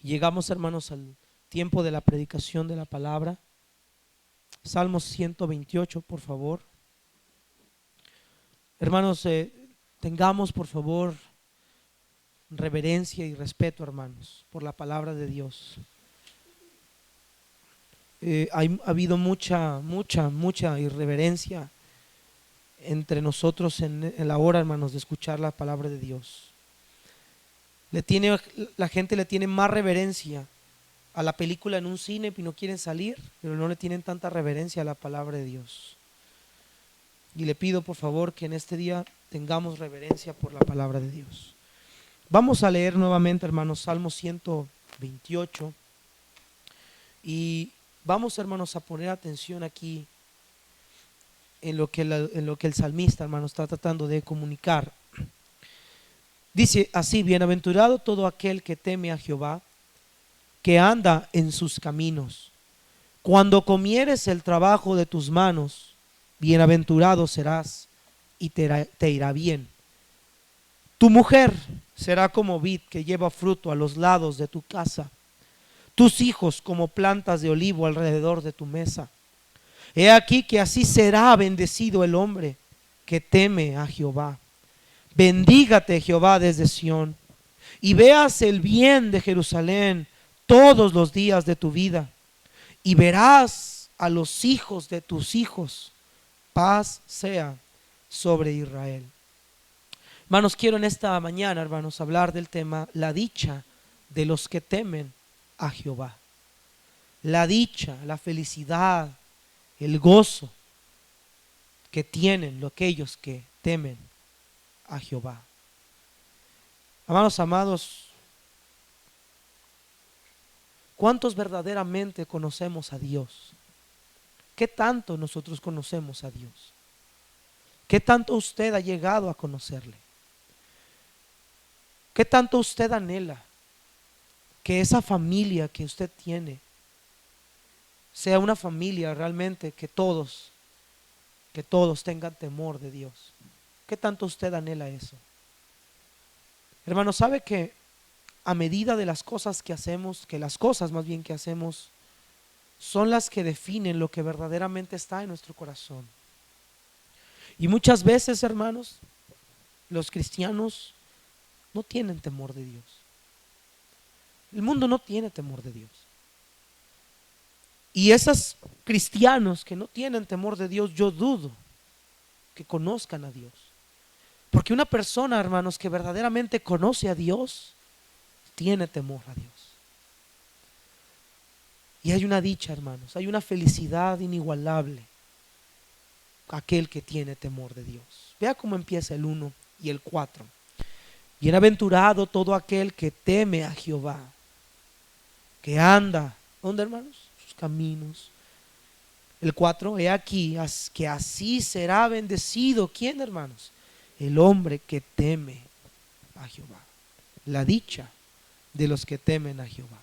Llegamos, hermanos, al tiempo de la predicación de la palabra. Salmos 128, por favor. Hermanos, tengamos, por favor, reverencia y respeto, hermanos, por la palabra de Dios. Ha habido mucha irreverencia entre nosotros en la hora, hermanos, de escuchar la palabra de Dios. La gente le tiene más reverencia a la película en un cine y no quieren salir, pero no le tienen tanta reverencia a la palabra de Dios. Y le pido, por favor, que en este día tengamos reverencia por la palabra de Dios. Vamos a leer nuevamente, hermanos, Salmo 128, y vamos, hermanos, a poner atención aquí en lo que el salmista, hermanos, está tratando de comunicar. Dice así: bienaventurado todo aquel que teme a Jehová, que anda en sus caminos. Cuando comieres el trabajo de tus manos, bienaventurado serás y te irá bien. Tu mujer será como vid que lleva fruto a los lados de tu casa, tus hijos como plantas de olivo alrededor de tu mesa. He aquí que así será bendecido el hombre que teme a Jehová. Bendígate Jehová desde Sión, y veas el bien de Jerusalén todos los días de tu vida, y verás a los hijos de tus hijos. Paz sea sobre Israel. Hermanos, quiero en esta mañana, hermanos, hablar del tema la dicha de los que temen a Jehová. La dicha, la felicidad, el gozo que tienen aquellos que temen a Jehová. Hermanos amados, ¿cuántos verdaderamente conocemos a Dios? ¿Qué tanto nosotros conocemos a Dios? ¿Qué tanto usted ha llegado a conocerle? ¿Qué tanto usted anhela que esa familia que usted tiene sea una familia realmente que todos tengan temor de Dios? ¿Qué tanto usted anhela eso? Hermano, ¿sabe que a medida de las cosas que hacemos, que las cosas más bien que hacemos son las que definen lo que verdaderamente está en nuestro corazón? Y muchas veces, hermanos, los cristianos no tienen temor de Dios. El mundo no tiene temor de Dios. Y esos cristianos que no tienen temor de Dios, yo dudo que conozcan a Dios. Porque una persona, hermanos, que verdaderamente conoce a Dios, tiene temor a Dios. Y hay una dicha, hermanos, hay una felicidad inigualable aquel que tiene temor de Dios. Vea cómo empieza el 1 y el 4. Bienaventurado todo aquel que teme a Jehová, que anda, ¿dónde, hermanos? Sus caminos. El 4, he aquí que así será bendecido. ¿Quién, hermanos? El hombre que teme a Jehová. La dicha de los que temen a Jehová.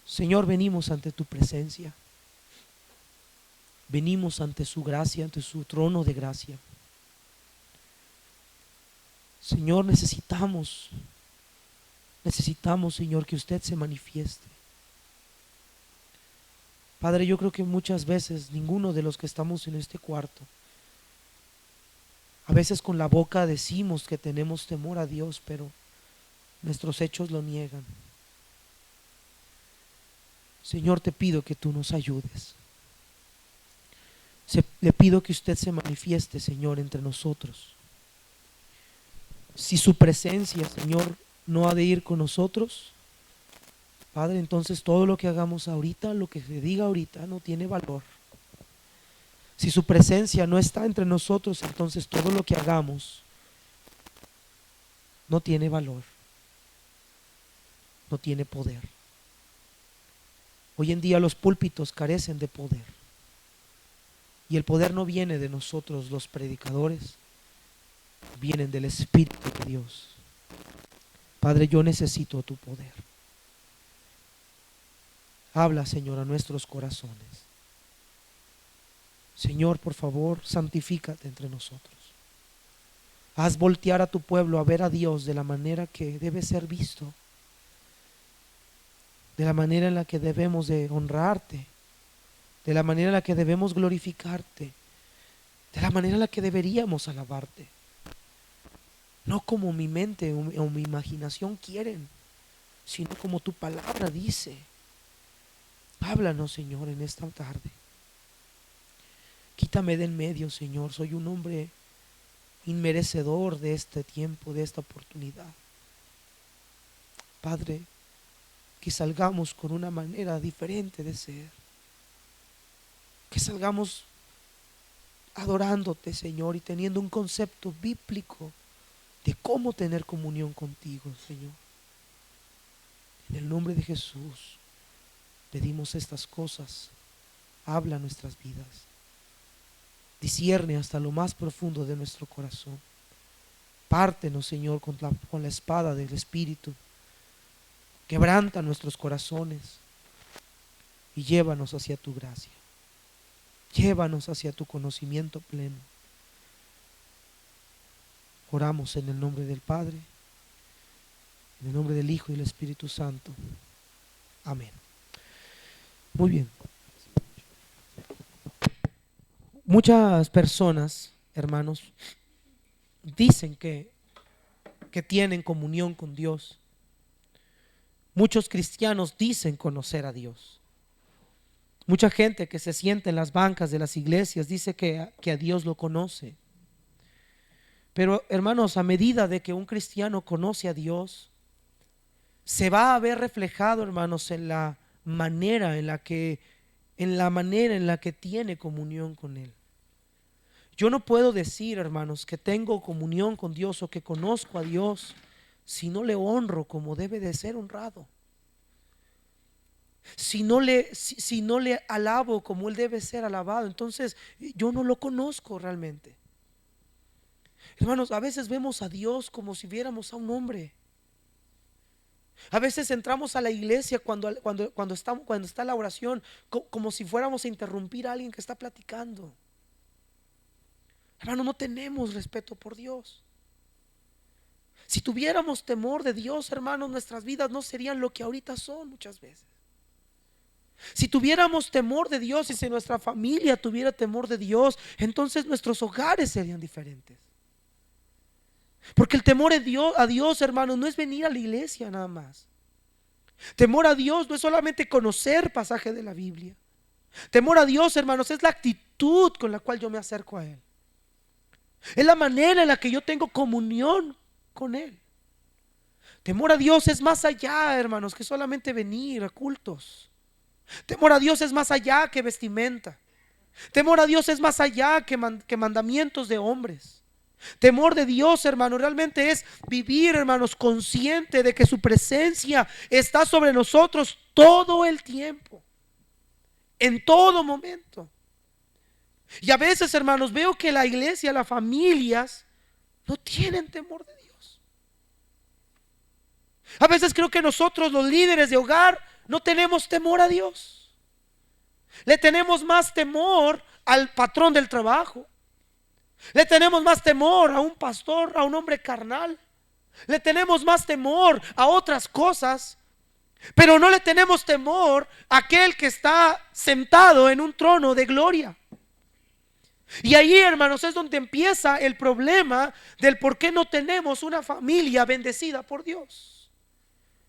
Señor, venimos ante tu presencia. Venimos ante su gracia, ante su trono de gracia. Señor, necesitamos, Señor, que usted se manifieste. Padre, yo creo que muchas veces ninguno de los que estamos en este cuarto, a veces con la boca decimos que tenemos temor a Dios, pero nuestros hechos lo niegan. Señor, te pido que tú nos ayudes. Le pido que usted se manifieste, Señor, entre nosotros. Si su presencia, Señor, no ha de ir con nosotros, Padre, entonces todo lo que hagamos ahorita, lo que se diga ahorita, no tiene valor. Si su presencia no está entre nosotros, entonces todo lo que hagamos no tiene valor, no tiene poder. Hoy en día los púlpitos carecen de poder. Y el poder no viene de nosotros los predicadores, vienen del Espíritu de Dios. Padre, yo necesito tu poder. Habla, Señor, a nuestros corazones. Señor, por favor, santifícate entre nosotros. Haz voltear a tu pueblo a ver a Dios de la manera que debe ser visto. de la manera en la que debemos de honrarte, de la manera en la que debemos glorificarte, de la manera en la que deberíamos alabarte. No como mi mente o mi imaginación quieren, sino como tu palabra dice. Háblanos, Señor, en esta tarde. Quítame del medio, Señor. Soy un hombre inmerecedor de este tiempo, de esta oportunidad. Padre, que salgamos con una manera diferente de ser. Que salgamos adorándote, Señor, y teniendo un concepto bíblico de cómo tener comunión contigo, Señor. En el nombre de Jesús pedimos estas cosas. Habla nuestras vidas. Discierne hasta lo más profundo de nuestro corazón. Pártenos, Señor, con la espada del Espíritu. Quebranta nuestros corazones y llévanos hacia tu gracia. Llévanos hacia tu conocimiento pleno. Oramos en el nombre del Padre, en el nombre del Hijo y del Espíritu Santo. Amén. Muy bien. Muchas personas, hermanos, dicen que tienen comunión con Dios. Muchos cristianos dicen conocer a Dios. Mucha gente que se sienta en las bancas de las iglesias dice que a Dios lo conoce. Pero, hermanos, a medida de que un cristiano conoce a Dios, se va a ver reflejado, hermanos, en la manera en la que tiene comunión con Él. Yo no puedo decir, hermanos, que tengo comunión con Dios o que conozco a Dios si no le honro como debe de ser honrado. Si no le alabo como Él debe ser alabado, entonces yo no lo conozco realmente. Hermanos, a veces vemos a Dios como si viéramos a un hombre. A veces entramos a la iglesia cuando está la oración como si fuéramos a interrumpir a alguien que está platicando. Hermano, no tenemos respeto por Dios. Si tuviéramos temor de Dios, hermanos, nuestras vidas no serían lo que ahorita son muchas veces. Si tuviéramos temor de Dios y si nuestra familia tuviera temor de Dios, entonces nuestros hogares serían diferentes. Porque el temor a Dios, hermanos, no es venir a la iglesia nada más. Temor a Dios no es solamente conocer pasajes de la Biblia. Temor a Dios, hermanos, es la actitud con la cual yo me acerco a Él. Es la manera en la que yo tengo comunión con Él. Temor a Dios es más allá, hermanos, que solamente venir a cultos. Temor a Dios es más allá que vestimenta. Temor a Dios es más allá que mandamientos de hombres. Temor de Dios, hermano, realmente es vivir, hermanos, consciente de que su presencia está sobre nosotros todo el tiempo, en todo momento. Y a veces, hermanos, veo que la iglesia, las familias no tienen temor de Dios. A veces creo que nosotros, los líderes de hogar, no tenemos temor a Dios. Le tenemos más temor al patrón del trabajo. Le tenemos más temor a un pastor, a un hombre carnal. Le tenemos más temor a otras cosas, pero no le tenemos temor a aquel que está sentado en un trono de gloria. Y ahí, hermanos, es donde empieza el problema del por qué no tenemos una familia bendecida por Dios.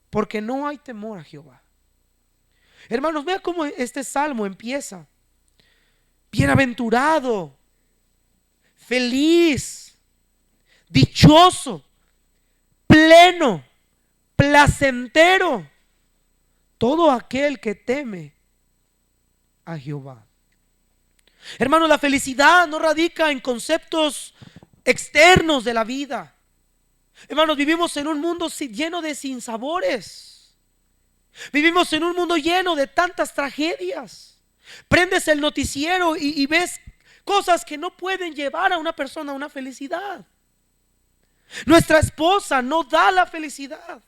Porque no hay temor a Jehová. Hermanos, vea cómo este salmo empieza. Bienaventurado, feliz, dichoso, pleno, placentero, todo aquel que teme a Jehová. Hermanos, la felicidad no radica en conceptos externos de la vida. Hermanos, vivimos en un mundo lleno de sinsabores. Vivimos en un mundo lleno de tantas tragedias. Prendes el noticiero y ves cosas que no pueden llevar a una persona a una felicidad. Nuestra esposa no da la felicidad.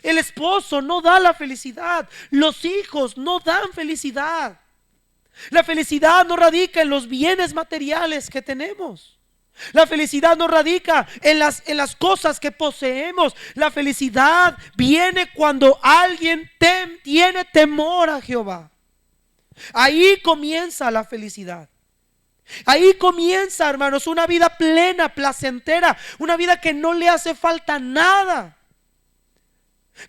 El esposo no da la felicidad. Los hijos no dan felicidad. La felicidad no radica en los bienes materiales que tenemos. La felicidad no radica en las cosas que poseemos. La felicidad viene cuando alguien tiene temor a Jehová. Ahí comienza la felicidad. Ahí comienza, hermanos, una vida plena, placentera, una vida que no le hace falta nada,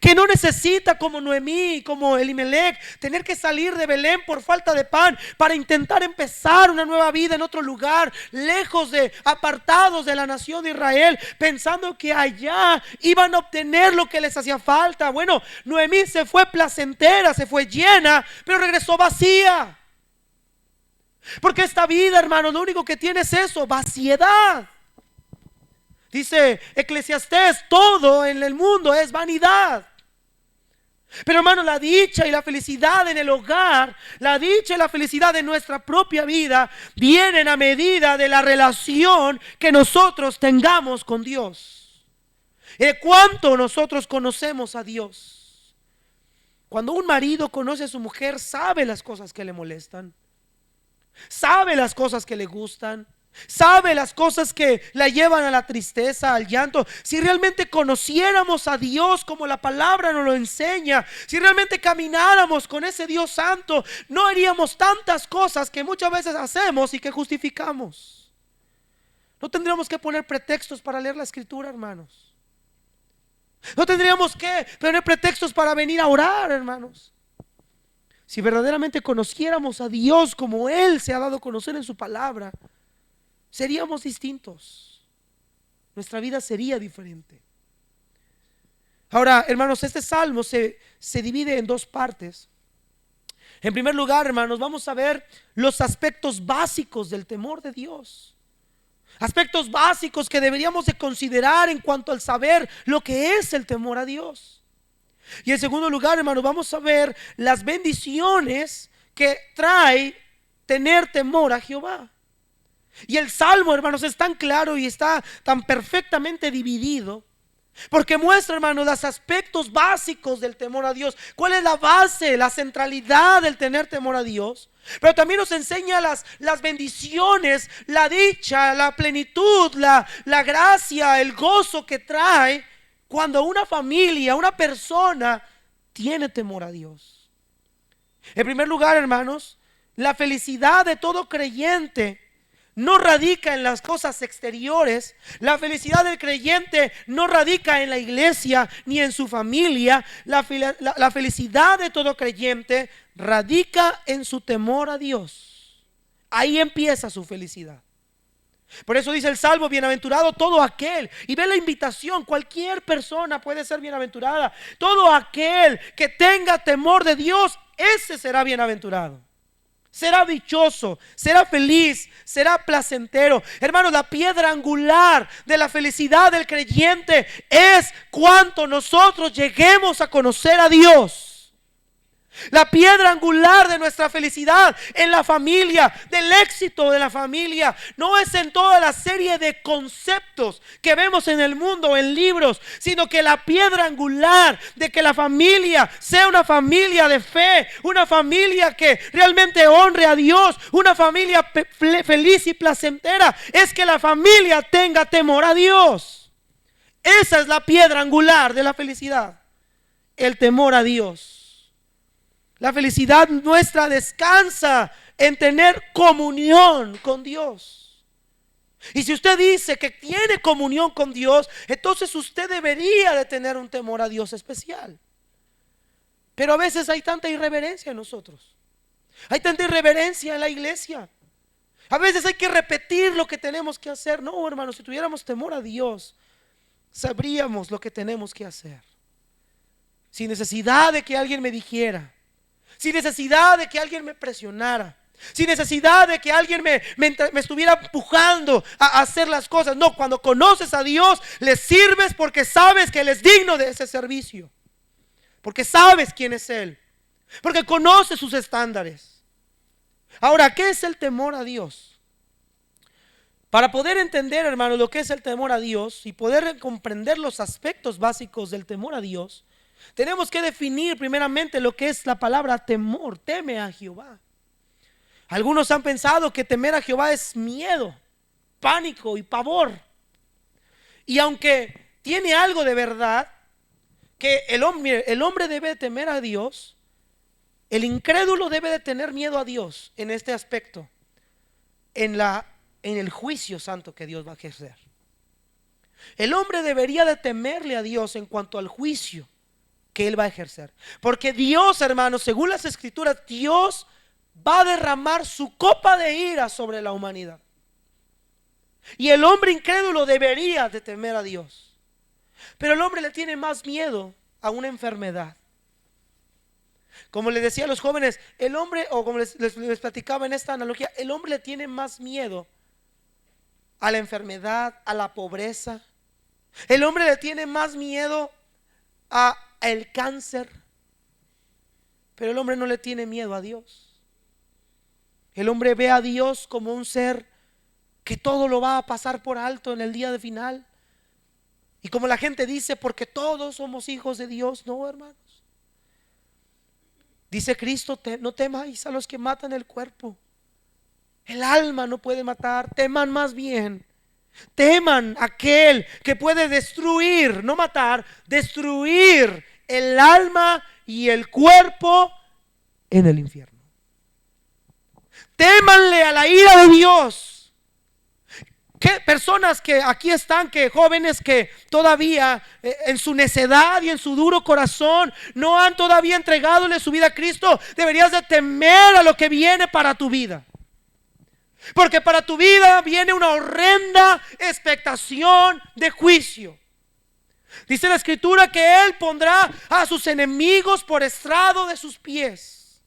que no necesita, como Noemí, como Elimelech, tener que salir de Belén por falta de pan para intentar empezar una nueva vida en otro lugar, lejos apartados de la nación de Israel, pensando que allá iban a obtener lo que les hacía falta. Bueno, Noemí se fue placentera, se fue llena, pero regresó vacía. Porque esta vida, hermano, lo único que tiene es eso, vaciedad. Dice Eclesiastés, todo en el mundo es vanidad. Pero, hermano, la dicha y la felicidad en el hogar, la dicha y la felicidad de nuestra propia vida vienen a medida de la relación que nosotros tengamos con Dios, y de cuánto nosotros conocemos a Dios. Cuando un marido conoce a su mujer, sabe las cosas que le molestan, sabe las cosas que le gustan, sabe las cosas que la llevan a la tristeza, al llanto. Si realmente conociéramos a Dios como la palabra nos lo enseña, si realmente camináramos con ese Dios santo, no haríamos tantas cosas que muchas veces hacemos y que justificamos. No tendríamos que poner pretextos para leer la escritura, hermanos. No tendríamos que poner pretextos para venir a orar, hermanos. Si verdaderamente conociéramos a Dios como Él se ha dado a conocer en su palabra, seríamos distintos. Nuestra vida sería diferente. Ahora, hermanos, este salmo se divide en dos partes. En primer lugar, hermanos, vamos a ver los aspectos básicos del temor de Dios. Aspectos básicos que deberíamos de considerar en cuanto al saber lo que es el temor a Dios. Y en segundo lugar, hermanos, vamos a ver las bendiciones que trae tener temor a Jehová. Y el salmo, hermanos, es tan claro y está tan perfectamente dividido, porque muestra, hermanos, los aspectos básicos del temor a Dios. ¿Cuál es la base, la centralidad del tener temor a Dios? Pero también nos enseña las bendiciones, la dicha, la plenitud, la gracia, el gozo que trae cuando una familia, una persona tiene temor a Dios. En primer lugar, hermanos, la felicidad de todo creyente no radica en las cosas exteriores. La felicidad del creyente no radica en la iglesia ni en su familia. La felicidad de todo creyente radica en su temor a Dios. Ahí empieza su felicidad. Por eso dice el salmo: bienaventurado todo aquel. Y ve la invitación: cualquier persona puede ser bienaventurada. Todo aquel que tenga temor de Dios, ese será bienaventurado, será dichoso, será feliz, será placentero. Hermanos, la piedra angular de la felicidad del creyente es cuánto nosotros lleguemos a conocer a Dios. La piedra angular de nuestra felicidad en la familia, del éxito de la familia, no es en toda la serie de conceptos que vemos en el mundo, en libros, sino que la piedra angular de que la familia sea una familia de fe, una familia que realmente honre a Dios, una familia feliz y placentera, es que la familia tenga temor a Dios. Esa es la piedra angular de la felicidad, el temor a Dios. La felicidad nuestra descansa en tener comunión con Dios. Y si usted dice que tiene comunión con Dios, entonces usted debería de tener un temor a Dios especial. Pero a veces hay tanta irreverencia en nosotros. Hay tanta irreverencia en la iglesia. A veces hay que repetir lo que tenemos que hacer. No, hermanos, si tuviéramos temor a Dios, sabríamos lo que tenemos que hacer. Sin necesidad de que alguien me dijera, sin necesidad de que alguien me presionara, sin necesidad de que alguien me estuviera empujando a hacer las cosas. No, cuando conoces a Dios, le sirves porque sabes que Él es digno de ese servicio, porque sabes quién es Él, porque conoces sus estándares. Ahora, ¿qué es el temor a Dios? Para poder entender, hermano, lo que es el temor a Dios y poder comprender los aspectos básicos del temor a Dios, tenemos que definir primeramente lo que es la palabra temor. Teme a Jehová. Algunos han pensado que temer a Jehová es miedo. pánico y pavor. Y aunque tiene algo de verdad, que el hombre debe de temer a Dios, el incrédulo debe de tener miedo a Dios en este aspecto, en el juicio santo que Dios va a ejercer. El hombre debería de temerle a Dios en cuanto al juicio que Él va a ejercer, porque Dios, hermanos, según las escrituras, Dios va a derramar su copa de ira sobre la humanidad. Y el hombre incrédulo debería de temer a Dios. Pero el hombre le tiene más miedo a una enfermedad. Como les decía a los jóvenes, el hombre, o como les platicaba en esta analogía, el hombre le tiene más miedo a la enfermedad, a la pobreza. El hombre le tiene más miedo a el cáncer. Pero el hombre no le tiene miedo a Dios. El hombre ve a Dios como un ser que todo lo va a pasar por alto en el día de final. Y como la gente dice, porque todos somos hijos de Dios. No, hermanos. Dice Cristo, no temáis a los que matan el cuerpo, el alma no puede matar. Teman más bien, teman a aquel que puede destruir, no matar, destruir el alma y el cuerpo en el infierno. Témanle a la ira de Dios. ¿Qué personas que aquí están, que jóvenes que todavía en su necedad y en su duro corazón no han todavía entregadole su vida a Cristo? Deberías de temer a lo que viene para tu vida, porque para tu vida viene una horrenda expectación de juicio. Dice la escritura que Él pondrá a sus enemigos por estrado de sus pies,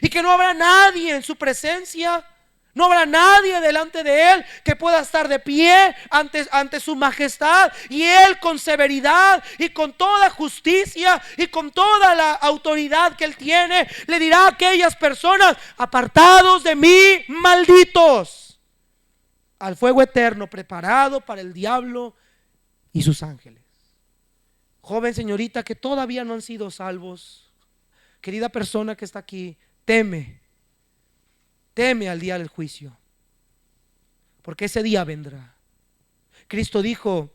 y que no habrá nadie en su presencia. No habrá nadie delante de Él que pueda estar de pie ante su majestad. Y Él, con severidad y con toda justicia y con toda la autoridad que Él tiene, le dirá a aquellas personas: apartados de mí, malditos, al fuego eterno preparado para el diablo y sus ángeles. Joven, señorita, que todavía no han sido salvos, querida persona que está aquí, teme al día del juicio, porque ese día vendrá. Cristo dijo: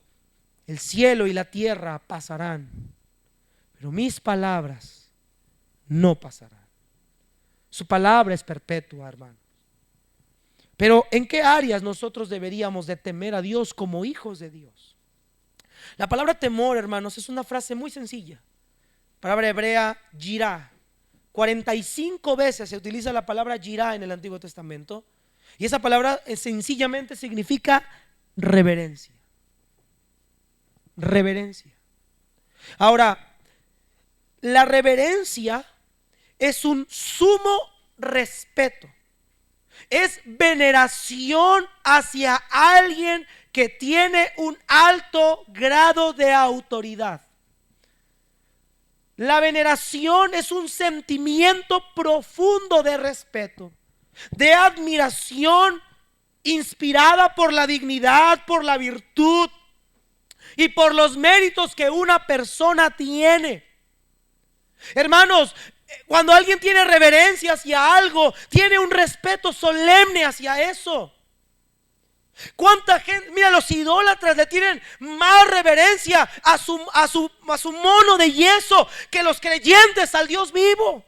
el cielo y la tierra pasarán, pero mis palabras no pasarán. Su palabra es perpetua, hermanos. Pero ¿en qué áreas nosotros deberíamos de temer a Dios como hijos de Dios? La palabra temor, hermanos, es una frase muy sencilla. Palabra hebrea, yirá. 45 veces se utiliza la palabra yirá en el Antiguo Testamento, y esa palabra sencillamente significa reverencia. Reverencia. Ahora, la reverencia es un sumo respeto, es veneración hacia alguien que tiene un alto grado de autoridad. La veneración es un sentimiento profundo de respeto, de admiración, inspirada por la dignidad, por la virtud y por los méritos que una persona tiene. Hermanos, cuando alguien tiene reverencia hacia algo, tiene un respeto solemne hacia eso. ¿Cuánta gente? Mira, los idólatras le tienen más reverencia a su mono de yeso que los creyentes al Dios vivo.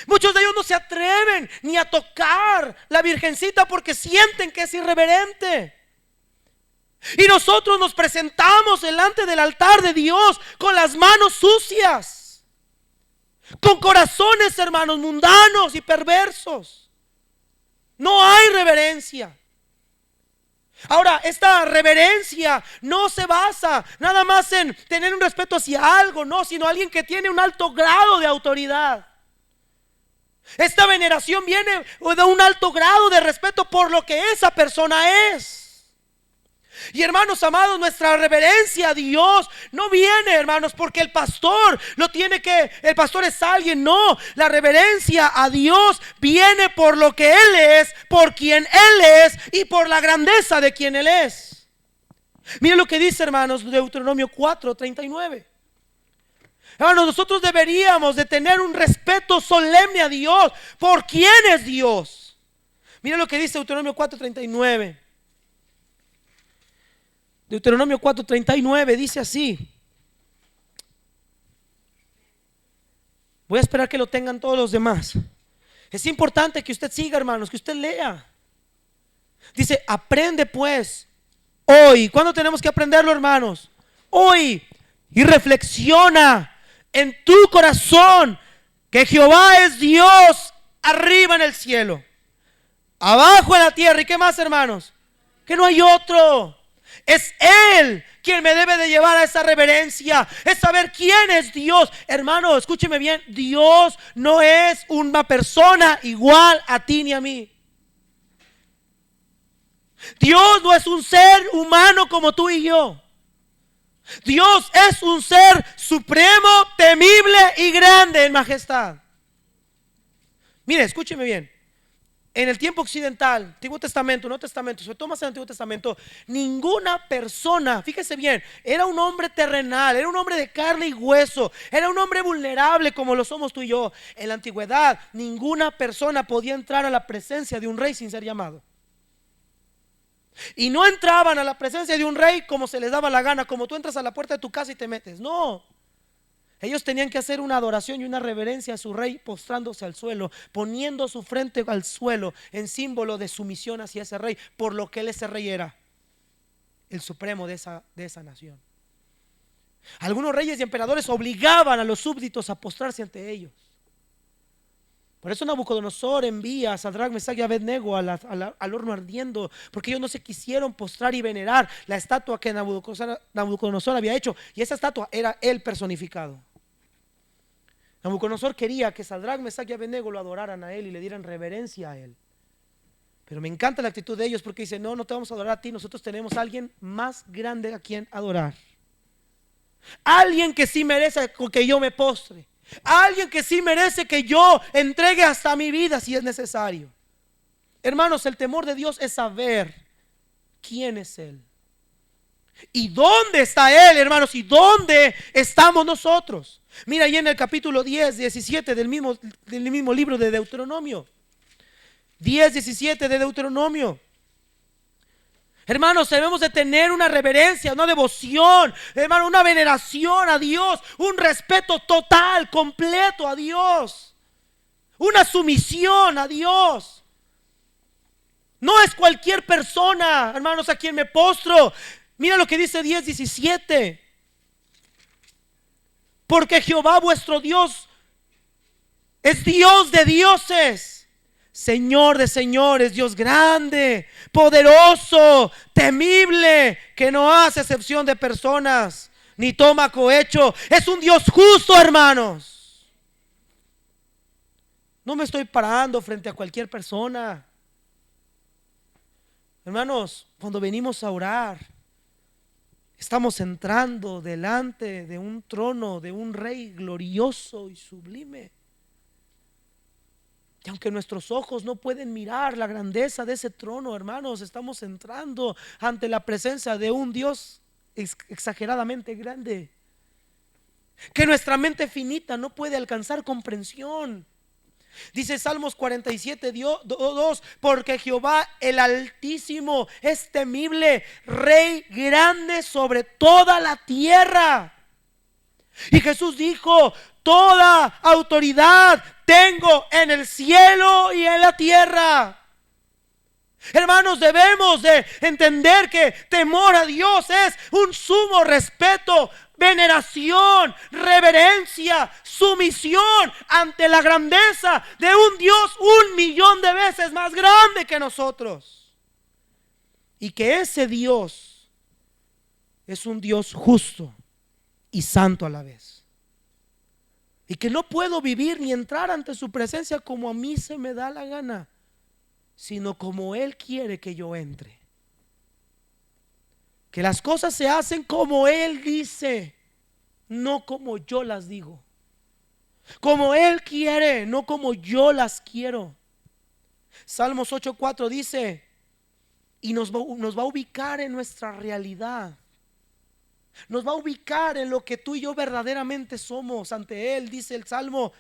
Muchos de ellos no se atreven ni a tocar la virgencita porque sienten que es irreverente. Y nosotros nos presentamos delante del altar de Dios con las manos sucias, con corazones, hermanos, mundanos y perversos. No hay reverencia. Ahora, esta reverencia no se basa nada más en tener un respeto hacia algo, no, sino alguien que tiene un alto grado de autoridad. Esta veneración viene de un alto grado de respeto por lo que esa persona es. Y hermanos amados, nuestra reverencia a Dios no viene, hermanos, porque el pastor el pastor es alguien. No, la reverencia a Dios viene por lo que Él es, por quien Él es y por la grandeza de quien Él es. Miren lo que dice, hermanos, Deuteronomio 4:39. Hermanos, nosotros deberíamos de tener un respeto solemne a Dios por quién es Dios, Mira lo que dice Deuteronomio 4:39. Deuteronomio 4:39 dice así. Voy a esperar que lo tengan todos los demás. Es importante que usted siga, hermanos, que usted lea. Dice, aprende pues hoy. ¿Cuándo tenemos que aprenderlo, hermanos? Hoy. Y reflexiona en tu corazón que Jehová es Dios arriba en el cielo, abajo en la tierra. ¿Y qué más, hermanos? Que no hay otro. Es Él quien me debe de llevar a esa reverencia. Es saber quién es Dios. Hermano, escúcheme bien. Dios no es una persona igual a ti ni a mí. Dios no es un ser humano como tú y yo. Dios es un ser supremo, temible y grande en majestad. Mire, escúcheme bien. En el tiempo occidental, Antiguo Testamento, Nuevo Testamento, sobre todo más en el Antiguo Testamento, ninguna persona, fíjese bien, era un hombre terrenal, era un hombre de carne y hueso, era un hombre vulnerable como lo somos tú y yo. En la antigüedad, ninguna persona podía entrar a la presencia de un rey sin ser llamado. Y no entraban a la presencia de un rey como se les daba la gana, como tú entras a la puerta de tu casa y te metes. No. Ellos tenían que hacer una adoración y una reverencia a su rey, postrándose al suelo, poniendo su frente al suelo en símbolo de sumisión hacia ese rey, por lo que él, ese rey, era el supremo de esa nación. Algunos reyes y emperadores obligaban a los súbditos a postrarse ante ellos. Por eso Nabucodonosor envía a Sadrach, Mesach y Abednego al horno ardiendo, porque ellos no se quisieron postrar y venerar la estatua que Nabucodonosor había hecho, y esa estatua era él personificado. Nabucodonosor quería que Sadrach, Mesach y Abednego lo adoraran a él y le dieran reverencia a él. Pero me encanta la actitud de ellos, porque dicen: no, no te vamos a adorar a ti, nosotros tenemos a alguien más grande a quien adorar, alguien que sí merece que yo me postre, alguien que sí merece que yo entregue hasta mi vida si es necesario. Hermanos, el temor de Dios es saber quién es Él y dónde está Él, hermanos, y dónde estamos nosotros. Mira ahí en el capítulo 10, 17 del mismo libro de Deuteronomio. 10, 17 de Deuteronomio. Hermanos, debemos de tener una reverencia, una devoción, hermano, una veneración a Dios, un respeto total, completo a Dios, una sumisión a Dios. No es cualquier persona, hermanos, a quien me postro. Mira lo que dice 10:17. Porque Jehová vuestro Dios es Dios de dioses, Señor de señores, Dios grande, poderoso, temible, que no hace excepción de personas, ni toma cohecho. Es un Dios justo, hermanos. No me estoy parando frente a cualquier persona. Hermanos, cuando venimos a orar, estamos entrando delante de un trono, de un rey glorioso y sublime. Y aunque nuestros ojos no pueden mirar la grandeza de ese trono, hermanos, estamos entrando ante la presencia de un Dios exageradamente grande, que nuestra mente finita no puede alcanzar comprensión. Dice Salmos 47:2: porque Jehová el Altísimo es temible, Rey grande sobre toda la tierra. Y Jesús dijo: toda autoridad tengo en el cielo y en la tierra. Hermanos, debemos de entender que temor a Dios es un sumo respeto, veneración, reverencia, sumisión ante la grandeza de un Dios 1,000,000 de veces más grande que nosotros. Y que ese Dios es un Dios justo y santo a la vez. Y que no puedo vivir ni entrar ante su presencia como a mí se me da la gana, sino como Él quiere que yo entre. Que las cosas se hacen como Él dice, no como yo las digo. Como Él quiere, no como yo las quiero. Salmos 8:4 dice, y nos va a ubicar en nuestra realidad. Nos va a ubicar en lo que tú y yo verdaderamente somos ante Él. Dice el Salmo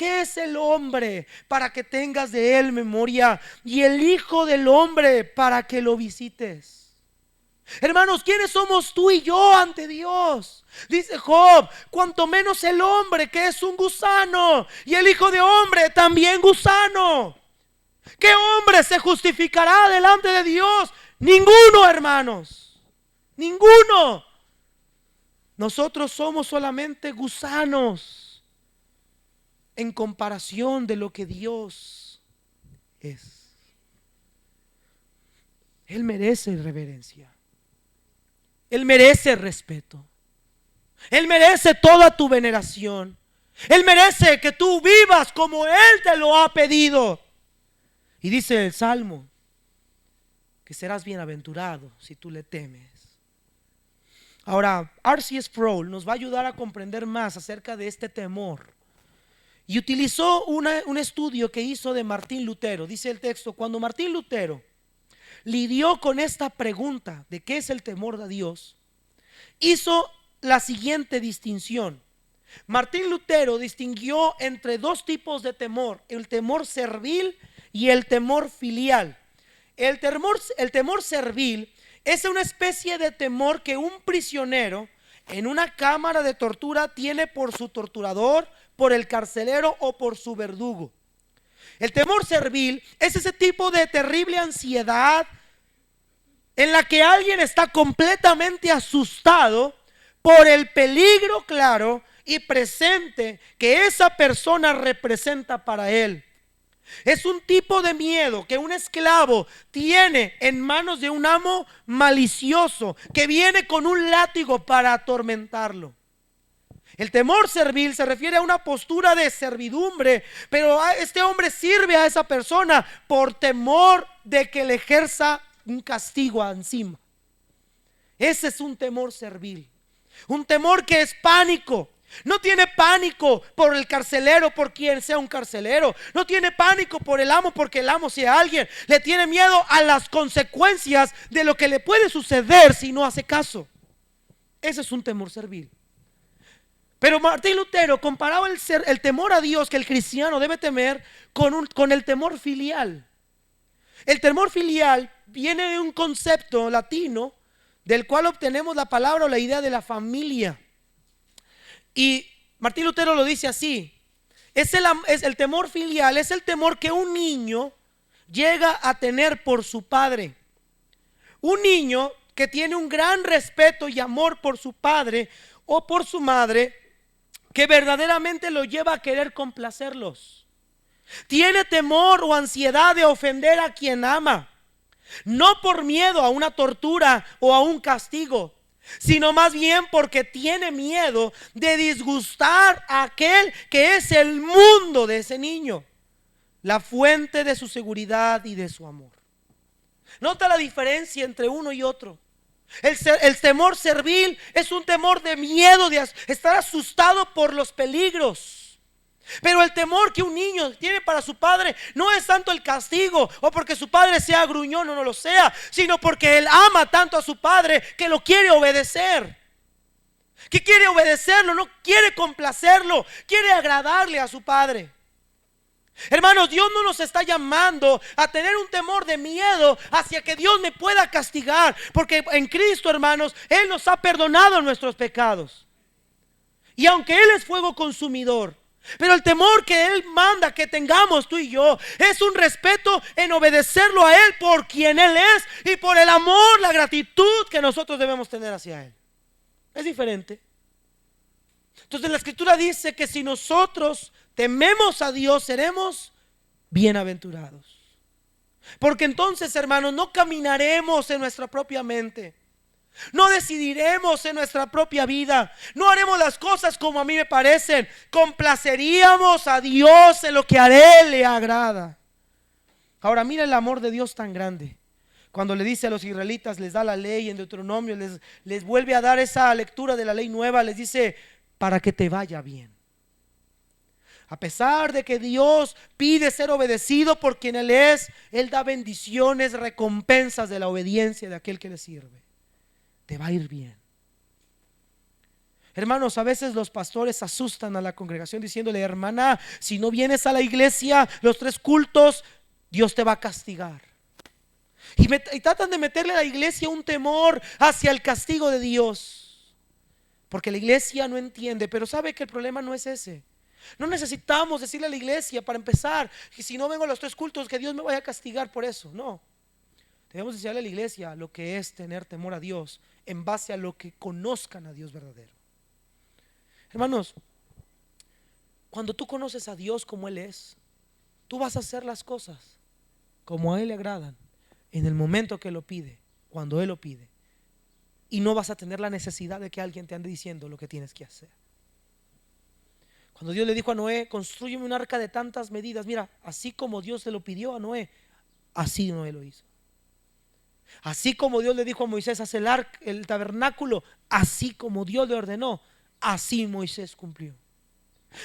¿qué es el hombre para que tengas de él memoria? Y el hijo del hombre para que lo visites. Hermanos, ¿quiénes somos tú y yo ante Dios? Dice Job, cuanto menos el hombre, que es un gusano, y el hijo de hombre también gusano. ¿Qué hombre se justificará delante de Dios? Ninguno, hermanos, ninguno. Nosotros somos solamente gusanos en comparación de lo que Dios es. Él merece reverencia. Él merece respeto. Él merece toda tu veneración. Él merece que tú vivas como Él te lo ha pedido. Y dice el Salmo que serás bienaventurado si tú le temes. Ahora, R.C. Sproul nos va a ayudar a comprender más acerca de este temor. Y utilizó un estudio que hizo de Martín Lutero. Dice el texto, cuando Martín Lutero lidió con esta pregunta de qué es el temor a Dios, hizo la siguiente distinción. Martín Lutero distinguió entre dos tipos de temor: el temor servil y el temor filial. El temor servil es una especie de temor que un prisionero en una cámara de tortura tiene por su torturador, por el carcelero o por su verdugo. El temor servil es ese tipo de terrible ansiedad en la que alguien está completamente asustado por el peligro claro y presente que esa persona representa para él. Es un tipo de miedo que un esclavo tiene en manos de un amo malicioso que viene con un látigo para atormentarlo. El temor servil se refiere a una postura de servidumbre, pero este hombre sirve a esa persona por temor de que le ejerza un castigo encima. Ese es un temor servil. Un temor que es pánico. No tiene pánico por el carcelero, por quien sea un carcelero. No tiene pánico por el amo, porque el amo sea alguien. Le tiene miedo a las consecuencias de lo que le puede suceder si no hace caso. Ese es un temor servil. Pero Martín Lutero comparaba el temor a Dios que el cristiano debe temer con el temor filial. El temor filial viene de un concepto latino del cual obtenemos la palabra o la idea de la familia. Y Martín Lutero lo dice así: es el temor filial, es el temor que un niño llega a tener por su padre. Un niño que tiene un gran respeto y amor por su padre o por su madre, que verdaderamente lo lleva a querer complacerlos. Tiene temor o ansiedad de ofender a quien ama, no por miedo a una tortura o a un castigo, sino más bien porque tiene miedo de disgustar a aquel que es el mundo de ese niño, la fuente de su seguridad y de su amor. Nota la diferencia entre uno y otro. El temor servil es un temor de miedo, de estar asustado por los peligros. Pero el temor que un niño tiene para su padre no es tanto el castigo o porque su padre sea gruñón o no lo sea, sino porque él ama tanto a su padre que lo quiere obedecer. Que quiere obedecerlo, no quiere complacerlo, quiere agradarle a su padre. Hermanos, Dios no nos está llamando a tener un temor de miedo hacia que Dios me pueda castigar, porque en Cristo, hermanos, Él nos ha perdonado nuestros pecados. Y aunque Él es fuego consumidor, pero el temor que Él manda que tengamos tú y yo es un respeto en obedecerlo a Él por quien Él es y por el amor, la gratitud que nosotros debemos tener hacia Él. Es diferente. Entonces la Escritura dice que si nosotros tememos a Dios, seremos bienaventurados. Porque entonces, hermanos, no caminaremos en nuestra propia mente. No decidiremos en nuestra propia vida. No haremos las cosas como a mí me parecen. Complaceríamos a Dios en lo que a Él le agrada. Ahora mira el amor de Dios tan grande. Cuando le dice a los israelitas, les da la ley en Deuteronomio, les vuelve a dar esa lectura de la ley nueva, les dice: para que te vaya bien. A pesar de que Dios pide ser obedecido por quien Él es, Él da bendiciones, recompensas de la obediencia de aquel que le sirve. Te va a ir bien. Hermanos, a veces los pastores asustan a la congregación diciéndole: hermana, si no vienes a la iglesia los 3 cultos, Dios te va a castigar. Y tratan de meterle a la iglesia un temor hacia el castigo de Dios, porque la iglesia no entiende. Pero sabe que el problema no es ese. No necesitamos decirle a la iglesia, para empezar, que si no vengo a los 3 cultos, que Dios me vaya a castigar por eso. No, debemos decirle a la iglesia lo que es tener temor a Dios, en base a lo que conozcan a Dios verdadero. Hermanos, cuando tú conoces a Dios como Él es, tú vas a hacer las cosas como a Él le agradan, en el momento que lo pide, cuando Él lo pide. Y no vas a tener la necesidad de que alguien te ande diciendo lo que tienes que hacer. Cuando Dios le dijo a Noé: construyeme un arca de tantas medidas, mira, así como Dios se lo pidió a Noé, así Noé lo hizo. Así como Dios le dijo a Moisés: haz el tabernáculo, así como Dios le ordenó, así Moisés cumplió.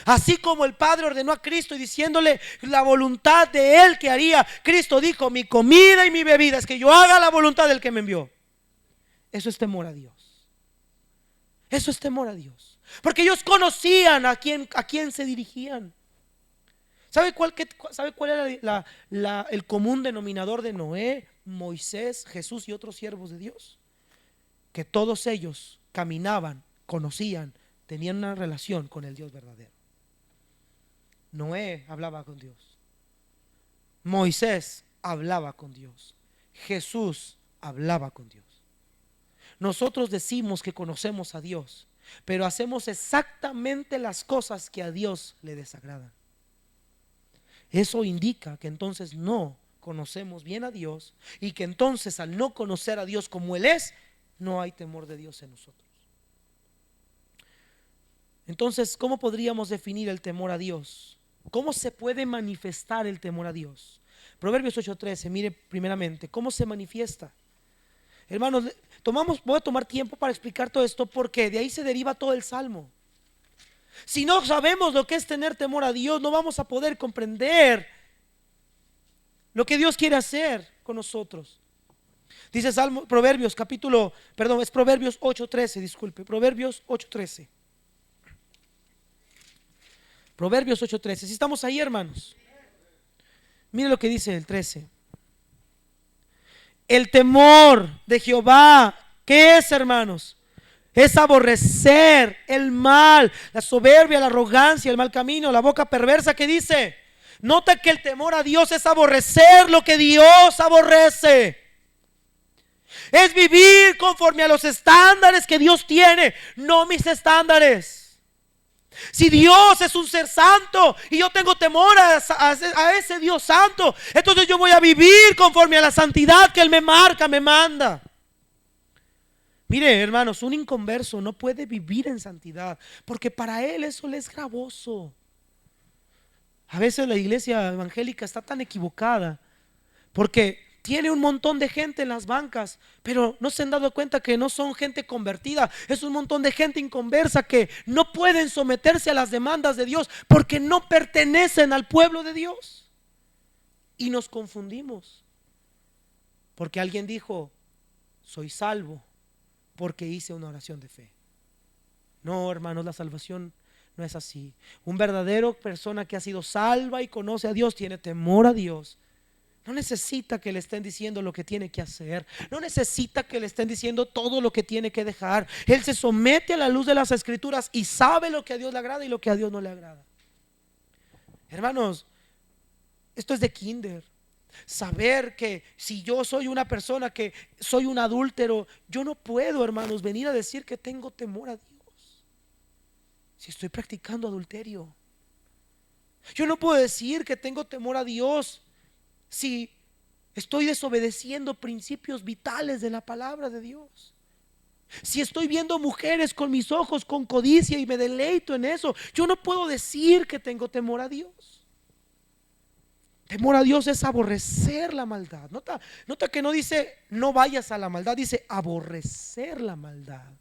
Así como el Padre ordenó a Cristo y diciéndole la voluntad de Él que haría, Cristo dijo: mi comida y mi bebida es que yo haga la voluntad del que me envió. Eso es temor a Dios. Eso es temor a Dios. Porque ellos conocían a quién se dirigían. ¿Sabe cuál era el común denominador de Noé, Moisés, Jesús y otros siervos de Dios? Que todos ellos caminaban, conocían, tenían una relación con el Dios verdadero. Noé hablaba con Dios, Moisés hablaba con Dios, Jesús hablaba con Dios. Nosotros decimos que conocemos a Dios, pero hacemos exactamente las cosas que a Dios le desagradan. Eso indica que entonces no conocemos bien a Dios, y que entonces, al no conocer a Dios como Él es, no hay temor de Dios en nosotros. Entonces, ¿cómo podríamos definir el temor a Dios? ¿Cómo se puede manifestar el temor a Dios? Proverbios 8:13, mire primeramente cómo se manifiesta. Hermanos, voy a tomar tiempo para explicar todo esto, porque de ahí se deriva todo el salmo. Si no sabemos lo que es tener temor a Dios, no vamos a poder comprender lo que Dios quiere hacer con nosotros. Dice Proverbios 8:13, disculpe, Proverbios 8:13. Proverbios 8:13. Si estamos ahí, hermanos, mire lo que dice el 13. El temor de Jehová, ¿qué es, hermanos? Es aborrecer el mal, la soberbia, la arrogancia, el mal camino, la boca perversa. ¿Qué dice? Nota que el temor a Dios es aborrecer lo que Dios aborrece. Es vivir conforme a los estándares que Dios tiene, no mis estándares. Si Dios es un ser santo y yo tengo temor a ese Dios santo, entonces yo voy a vivir conforme a la santidad que Él me marca, me manda. Mire, hermanos, un inconverso no puede vivir en santidad, porque para él eso le es gravoso. A veces la iglesia evangélica está tan equivocada, porque tiene un montón de gente en las bancas, pero no se han dado cuenta que no son gente convertida. Es un montón de gente inconversa que no pueden someterse a las demandas de Dios, porque no pertenecen al pueblo de Dios. Y nos confundimos, porque alguien dijo: soy salvo porque hice una oración de fe. No, hermanos, la salvación no es así. Un verdadero persona que ha sido salva y conoce a Dios, tiene temor a Dios. No necesita que le estén diciendo lo que tiene que hacer. No necesita que le estén diciendo todo lo que tiene que dejar. Él se somete a la luz de las Escrituras y sabe lo que a Dios le agrada y lo que a Dios no le agrada. Hermanos, esto es de kinder. Saber que si yo soy una persona que soy un adúltero, yo no puedo, hermanos, venir a decir que tengo temor a Dios si estoy practicando adulterio. Yo no puedo decir que tengo temor a Dios si estoy desobedeciendo principios vitales de la palabra de Dios. Si estoy viendo mujeres con mis ojos con codicia y me deleito en eso, yo no puedo decir que tengo temor a Dios. Temor a Dios es aborrecer la maldad. Nota que no dice no vayas a la maldad, dice aborrecer la maldad.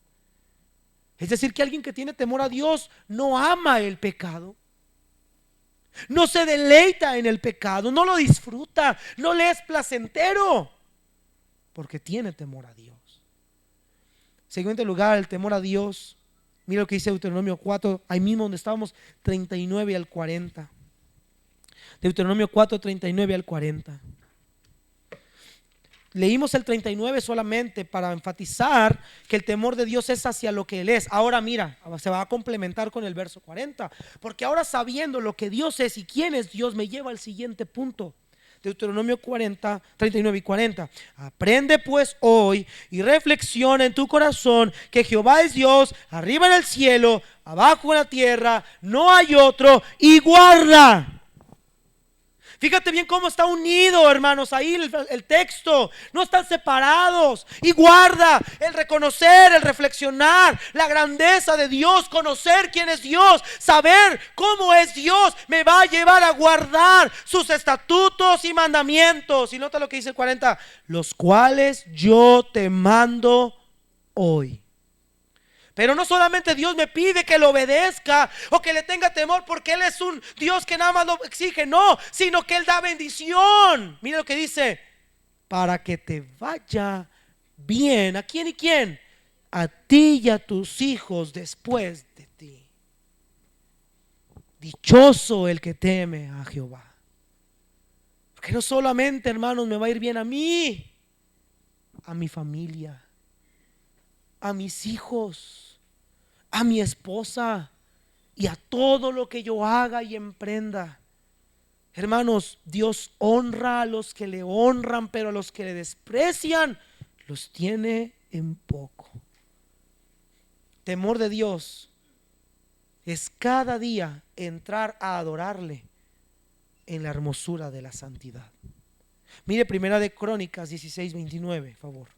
Es decir, que alguien que tiene temor a Dios no ama el pecado, no se deleita en el pecado, no lo disfruta, no le es placentero, porque tiene temor a Dios. En segundo lugar, el temor a Dios Mira lo que dice Deuteronomio 4, ahí mismo donde estábamos, 39 al 40. Deuteronomio 4, 39 al 40. Leímos el 39 solamente para enfatizar que el temor de Dios es hacia lo que Él es. Ahora mira, se va a complementar con el verso 40, porque ahora sabiendo lo que Dios es y quién es Dios, me lleva al siguiente punto. Deuteronomio 40, 39 y 40. Aprende pues hoy y reflexiona en tu corazón que Jehová es Dios, arriba en el cielo, abajo en la tierra, no hay otro, y guarda. Fíjate bien cómo está unido, hermanos, ahí el texto. No están separados. Y guarda el reconocer, el reflexionar la grandeza de Dios, conocer quién es Dios, saber cómo es Dios, me va a llevar a guardar sus estatutos y mandamientos. Y nota lo que dice el 40, los cuales yo te mando hoy. Pero no solamente Dios me pide que le obedezca o que le tenga temor porque Él es un Dios que nada más lo exige, no, sino que Él da bendición. Mira lo que dice, para que te vaya bien. ¿A quién y quién? A ti y a tus hijos después de ti. Dichoso el que teme a Jehová. Porque no solamente, hermanos, me va a ir bien a mí, a mi familia, a mis hijos, a mi esposa y a todo lo que yo haga y emprenda. Hermanos, Dios honra a los que le honran, pero a los que le desprecian los tiene en poco. Temor de Dios es cada día entrar a adorarle en la hermosura de la santidad. Mire Primera de Crónicas 16, 29, por favor.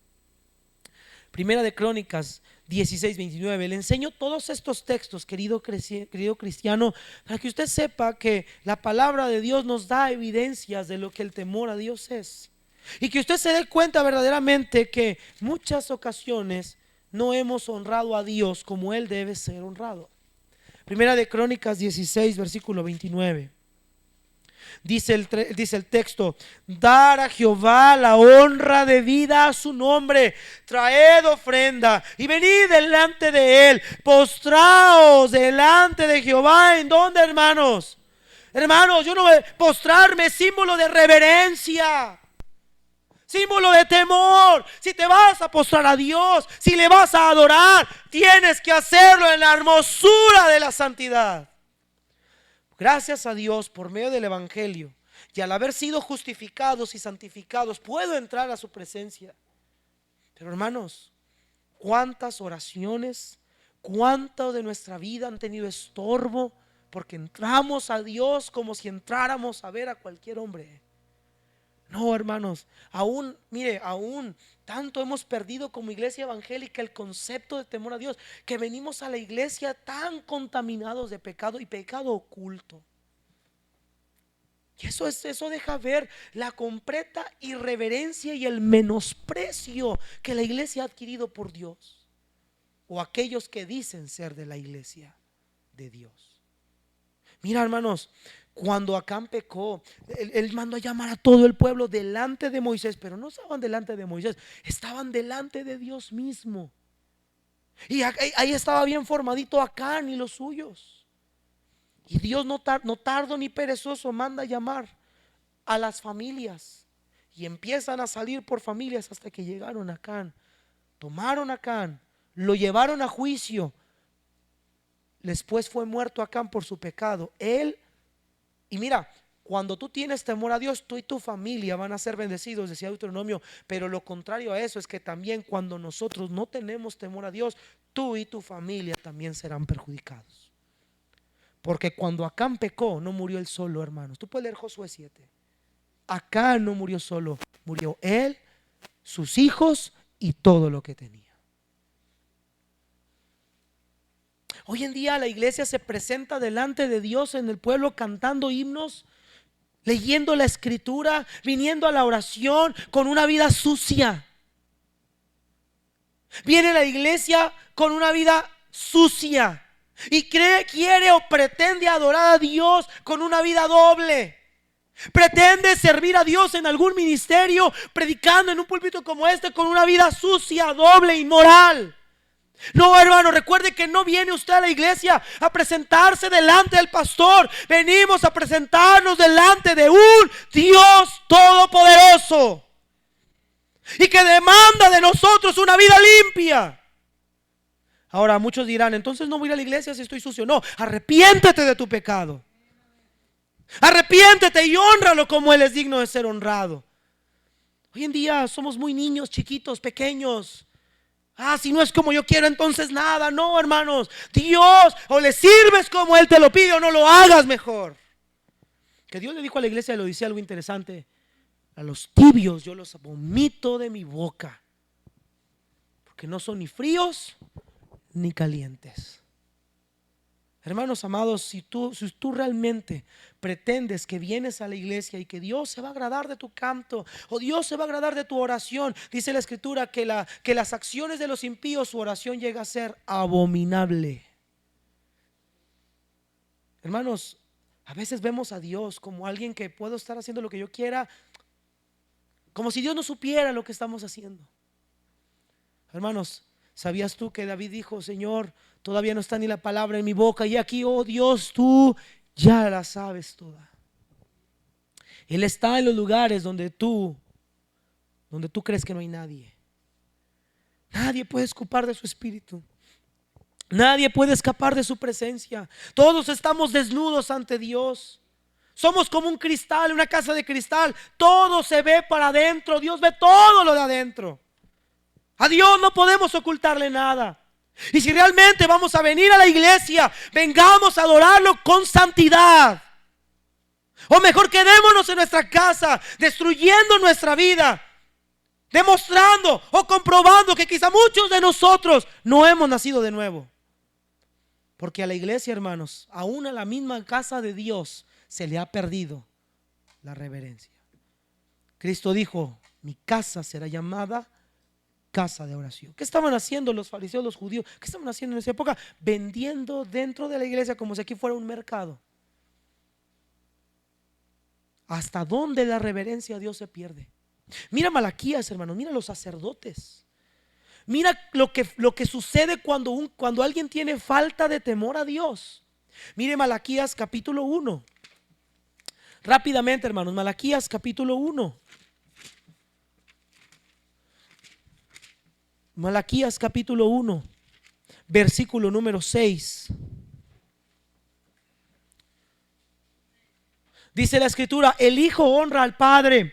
Primera de Crónicas 16, 29. Le enseño todos estos textos, querido cristiano, para que usted sepa que la palabra de Dios nos da evidencias de lo que el temor a Dios es. Y que usted se dé cuenta verdaderamente que muchas ocasiones no hemos honrado a Dios como Él debe ser honrado. Primera de Crónicas 16, versículo 29. Dice el texto, dar a Jehová la honra debida a su nombre, traed ofrenda y venid delante de Él, postraos delante de Jehová. ¿En dónde, hermanos? Hermanos, yo no voy a postrarme, símbolo de reverencia, símbolo de temor. Si te vas a postrar a Dios, si le vas a adorar, tienes que hacerlo en la hermosura de la santidad. Gracias a Dios por medio del Evangelio y al haber sido justificados y santificados puedo entrar a su presencia. Pero hermanos, ¿cuántas oraciones, cuánto de nuestra vida han tenido estorbo porque entramos a Dios como si entráramos a ver a cualquier hombre? No, hermanos, aún tanto hemos perdido como iglesia evangélica el concepto de temor a Dios, que venimos a la iglesia tan contaminados de pecado y pecado oculto. Y eso deja ver la completa irreverencia y el menosprecio que la iglesia ha adquirido por Dios, o aquellos que dicen ser de la iglesia de Dios. Mira, hermanos, cuando Acán pecó, él mandó a llamar a todo el pueblo delante de Moisés, pero no estaban delante de Moisés, estaban delante de Dios mismo. Y ahí estaba bien formadito Acán y los suyos. Y Dios no tardo ni perezoso manda a llamar a las familias. Y empiezan a salir por familias hasta que llegaron a Acán. Tomaron a Acán, lo llevaron a juicio. Después fue muerto Acán por su pecado. Y mira, cuando tú tienes temor a Dios, tú y tu familia van a ser bendecidos, decía Deuteronomio. Pero lo contrario a eso es que también cuando nosotros no tenemos temor a Dios, tú y tu familia también serán perjudicados. Porque cuando Acán pecó, no murió él solo, hermanos. Tú puedes leer Josué 7. Acán no murió solo, murió él, sus hijos y todo lo que tenía. Hoy en día la iglesia se presenta delante de Dios en el pueblo cantando himnos, leyendo la escritura, viniendo a la oración con una vida sucia. Viene a la iglesia con una vida sucia y quiere o pretende adorar a Dios con una vida doble. Pretende servir a Dios en algún ministerio, predicando en un púlpito como este con una vida sucia, doble, inmoral. No, hermano, recuerde que no viene usted a la iglesia a presentarse delante del pastor. Venimos a presentarnos delante de un Dios todopoderoso y que demanda de nosotros una vida limpia. Ahora muchos dirán, entonces no voy a ir a la iglesia si estoy sucio. No, arrepiéntete de tu pecado. Arrepiéntete y hónralo como Él es digno de ser honrado. Hoy en día somos muy niños, chiquitos, pequeños. Si no es como yo quiero, entonces nada. No, hermanos, Dios, o le sirves como Él te lo pide o no lo hagas mejor. Que Dios le dijo a la iglesia de Laodicea algo interesante: a los tibios yo los vomito de mi boca, porque no son ni fríos ni calientes. Hermanos amados, si tú realmente pretendes que vienes a la iglesia y que Dios se va a agradar de tu canto o Dios se va a agradar de tu oración, dice la escritura que las acciones de los impíos, su oración llega a ser abominable. Hermanos, a veces vemos a Dios como alguien que puedo estar haciendo lo que yo quiera, como si Dios no supiera lo que estamos haciendo. Hermanos, ¿sabías tú que David dijo: Señor, todavía no está ni la palabra en mi boca, y aquí, oh Dios, tú ya la sabes toda? Él está en los lugares donde tú crees que no hay nadie. Nadie puede escapar de su espíritu. Nadie puede escapar de su presencia. Todos estamos desnudos ante Dios. Somos como un cristal, una casa de cristal. Todo se ve para adentro. Dios ve todo lo de adentro. A Dios no podemos ocultarle nada. Y si realmente vamos a venir a la iglesia, vengamos a adorarlo con santidad. O mejor, quedémonos en nuestra casa, destruyendo nuestra vida, demostrando o comprobando que quizá muchos de nosotros no hemos nacido de nuevo. Porque a la iglesia, hermanos, aún a la misma casa de Dios, se le ha perdido la reverencia. Cristo dijo: mi casa será llamada casa de oración. ¿Qué estaban haciendo los fariseos, los judíos? ¿Qué estaban haciendo en esa época? Vendiendo dentro de la iglesia como si aquí fuera un mercado. ¿Hasta dónde la reverencia a Dios se pierde? Mira Malaquías, hermanos, mira los sacerdotes. Mira lo que sucede cuando alguien tiene falta de temor a Dios. Mire Malaquías capítulo 1. Rápidamente, hermanos, Malaquías capítulo 1. Malaquías capítulo 1, versículo número 6. Dice la escritura: el hijo honra al padre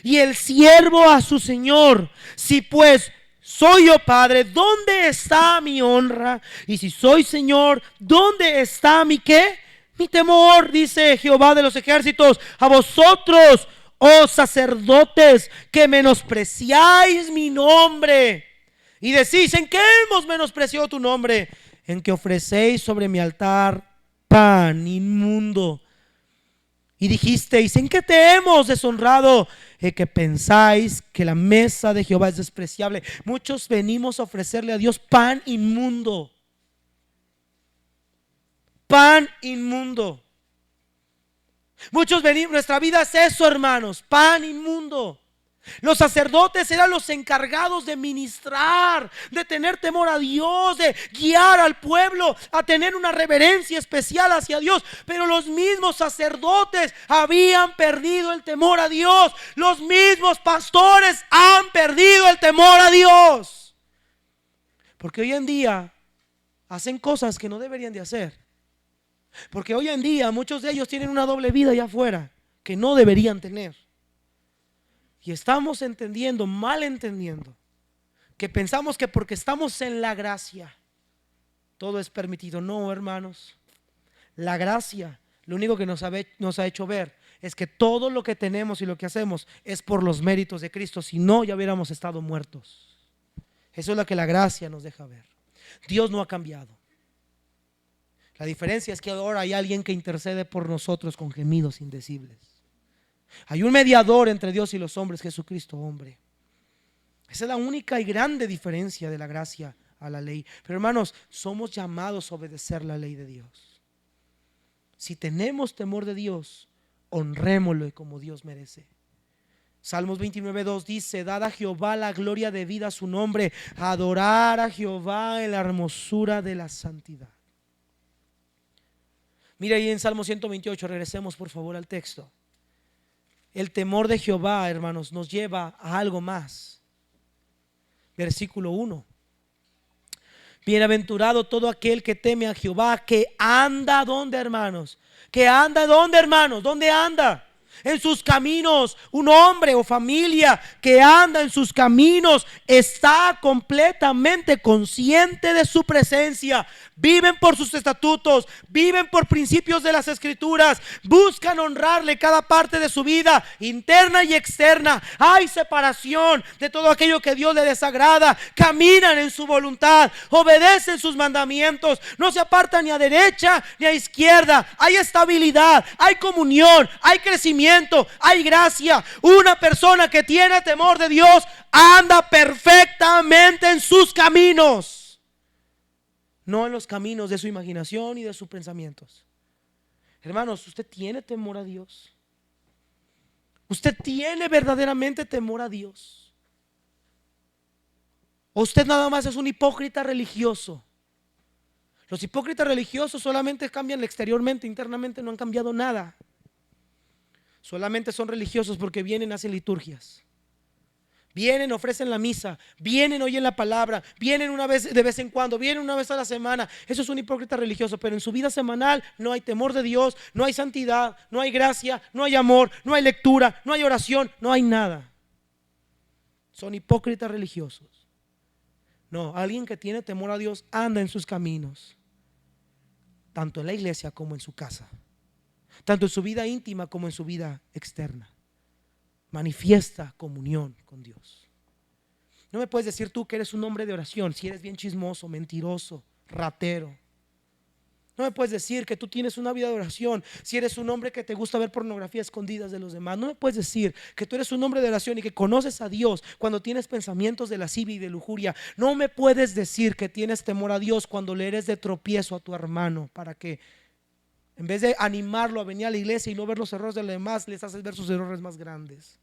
y el siervo a su señor. Si pues soy yo padre, ¿dónde está mi honra? Y si soy señor, ¿dónde está mi qué? Mi temor, dice Jehová de los ejércitos. A vosotros, oh sacerdotes, que menospreciáis mi nombre y decís: ¿en qué hemos menospreciado tu nombre? En que ofrecéis sobre mi altar pan inmundo. Y dijisteis: ¿en qué te hemos deshonrado? En que pensáis que la mesa de Jehová es despreciable. Muchos venimos a ofrecerle a Dios pan inmundo. Pan inmundo. Muchos venimos, nuestra vida es eso, hermanos: pan inmundo. Los sacerdotes eran los encargados de ministrar, de tener temor a Dios, de guiar al pueblo a tener una reverencia especial hacia Dios. Pero los mismos sacerdotes habían perdido el temor a Dios. Los mismos pastores han perdido el temor a Dios, porque hoy en día hacen cosas que no deberían de hacer. Porque hoy en día muchos de ellos tienen una doble vida allá afuera que no deberían tener. Y estamos entendiendo, mal entendiendo, que pensamos que porque estamos en la gracia todo es permitido. No, hermanos, la gracia lo único que nos ha hecho ver es que todo lo que tenemos y lo que hacemos es por los méritos de Cristo. Si no, ya hubiéramos estado muertos. Eso es lo que la gracia nos deja ver. Dios no ha cambiado. La diferencia es que ahora hay alguien que intercede por nosotros con gemidos indecibles. Hay un mediador entre Dios y los hombres, Jesucristo hombre. Esa es la única y grande diferencia de la gracia a la ley. Pero hermanos, somos llamados a obedecer la ley de Dios. Si tenemos temor de Dios, honrémoslo como Dios merece. Salmos 29:2 dice: dad a Jehová la gloria debida a su nombre, adorar a Jehová en la hermosura de la santidad. Mira ahí en Salmo 128, regresemos por favor al texto. El temor de Jehová, hermanos, nos lleva a algo más. Versículo 1: bienaventurado todo aquel que teme a Jehová, que anda, ¿dónde, hermanos? Que anda, ¿dónde, hermanos? ¿Dónde anda? En sus caminos. Un hombre o familia que anda en sus caminos está completamente consciente de su presencia. Viven por sus estatutos, viven por principios de las escrituras, buscan honrarle cada parte de su vida, interna y externa. Hay separación de todo aquello que Dios le desagrada. Caminan en su voluntad, obedecen sus mandamientos, no se apartan ni a derecha ni a izquierda. Hay estabilidad, hay comunión, hay crecimiento, hay gracia. Una persona que tiene temor de Dios anda perfectamente en sus caminos, no en los caminos de su imaginación y de sus pensamientos. Hermanos, ¿usted tiene temor a Dios? ¿Usted tiene verdaderamente temor a Dios? ¿O usted nada más es un hipócrita religioso? Los hipócritas religiosos solamente cambian exteriormente, internamente no han cambiado nada. Solamente son religiosos porque vienen, hacen liturgias, vienen, ofrecen la misa, vienen, oyen la palabra, vienen una vez de vez en cuando, vienen una vez a la semana. Eso es un hipócrita religioso, pero en su vida semanal no hay temor de Dios, no hay santidad, no hay gracia, no hay amor, no hay lectura, no hay oración, no hay nada. Son hipócritas religiosos. No, alguien que tiene temor a Dios anda en sus caminos, tanto en la iglesia como en su casa, tanto en su vida íntima como en su vida externa. Manifiesta comunión con Dios. No me puedes decir tú que eres un hombre de oración si eres bien chismoso, mentiroso, ratero. No me puedes decir que tú tienes una vida de oración si eres un hombre que te gusta ver pornografía escondidas de los demás. No me puedes decir que tú eres un hombre de oración y que conoces a Dios cuando tienes pensamientos de lascivia y de lujuria. No me puedes decir que tienes temor a Dios cuando le eres de tropiezo a tu hermano, para que en vez de animarlo a venir a la iglesia y no ver los errores de los demás, les haces ver sus errores más grandes.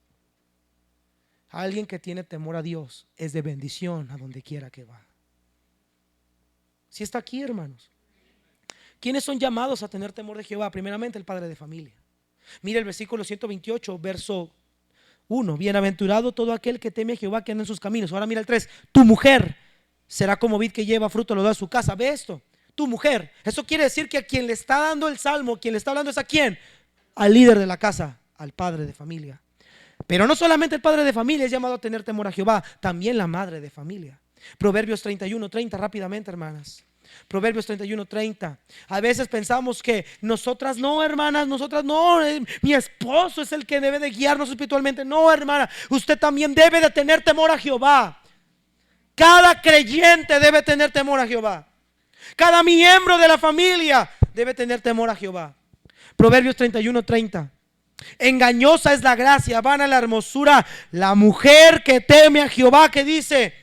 Alguien que tiene temor a Dios es de bendición a donde quiera que va. Si está aquí, hermanos. ¿Quiénes son llamados a tener temor de Jehová? Primeramente el padre de familia. Mira el versículo 128, verso 1: bienaventurado todo aquel que teme a Jehová, que anda en sus caminos. Ahora mira el 3: tu mujer será como vid que lleva fruto, lo da a su casa. Ve esto, tu mujer. Eso quiere decir que a quien le está dando el salmo, quien le está hablando es a quién, al líder de la casa, al padre de familia. Pero no solamente el padre de familia es llamado a tener temor a Jehová, también la madre de familia. Proverbios 31:30, rápidamente, hermanas. Proverbios 31:30. A veces pensamos que nosotras no, hermanas, nosotras no, mi esposo es el que debe de guiarnos espiritualmente. No, hermana, usted también debe de tener temor a Jehová. Cada creyente debe tener temor a Jehová. Cada miembro de la familia debe tener temor a Jehová. Proverbios 31:30. Engañosa es la gracia, vana la hermosura. La mujer que teme a Jehová, que dice,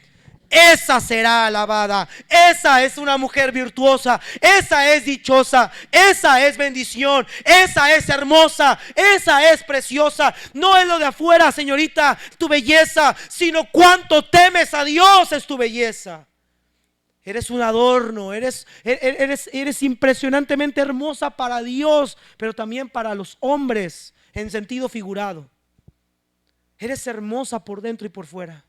esa será alabada. Esa es una mujer virtuosa, esa es dichosa, esa es bendición, esa es hermosa, esa es preciosa. No es lo de afuera, señorita, tu belleza, sino cuánto temes a Dios es tu belleza. Eres un adorno, eres impresionantemente hermosa para Dios, pero también para los hombres en sentido figurado. Eres hermosa por dentro y por fuera.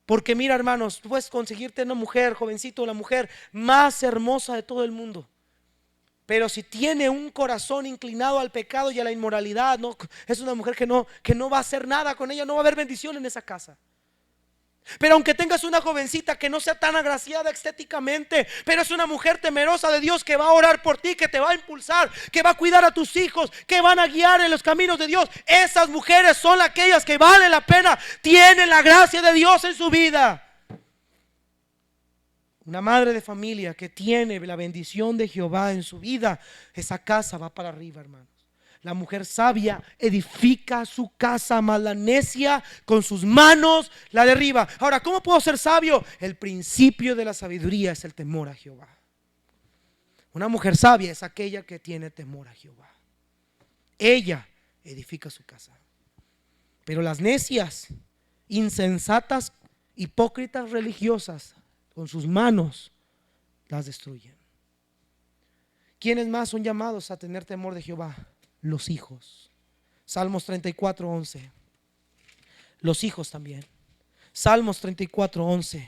Porque mira, hermanos, tú puedes conseguirte una mujer, jovencito, la mujer más hermosa de todo el mundo, pero si tiene un corazón inclinado al pecado y a la inmoralidad, no, es una mujer que no va a hacer nada con ella, no va a haber bendición en esa casa. Pero aunque tengas una jovencita que no sea tan agraciada estéticamente, pero es una mujer temerosa de Dios, que va a orar por ti, que te va a impulsar, que va a cuidar a tus hijos, que van a guiar en los caminos de Dios. Esas mujeres son aquellas que valen la pena, tienen la gracia de Dios en su vida. Una madre de familia que tiene la bendición de Jehová en su vida, esa casa va para arriba, hermano. La mujer sabia edifica su casa, mas la necia con sus manos la derriba. Ahora, ¿cómo puedo ser sabio? El principio de la sabiduría es el temor a Jehová. Una mujer sabia es aquella que tiene temor a Jehová. Ella edifica su casa. Pero las necias, insensatas, hipócritas religiosas, con sus manos las destruyen. ¿Quiénes más son llamados a tener temor de Jehová? Los hijos. Salmos 34:11. Los hijos también. Salmos 34:11.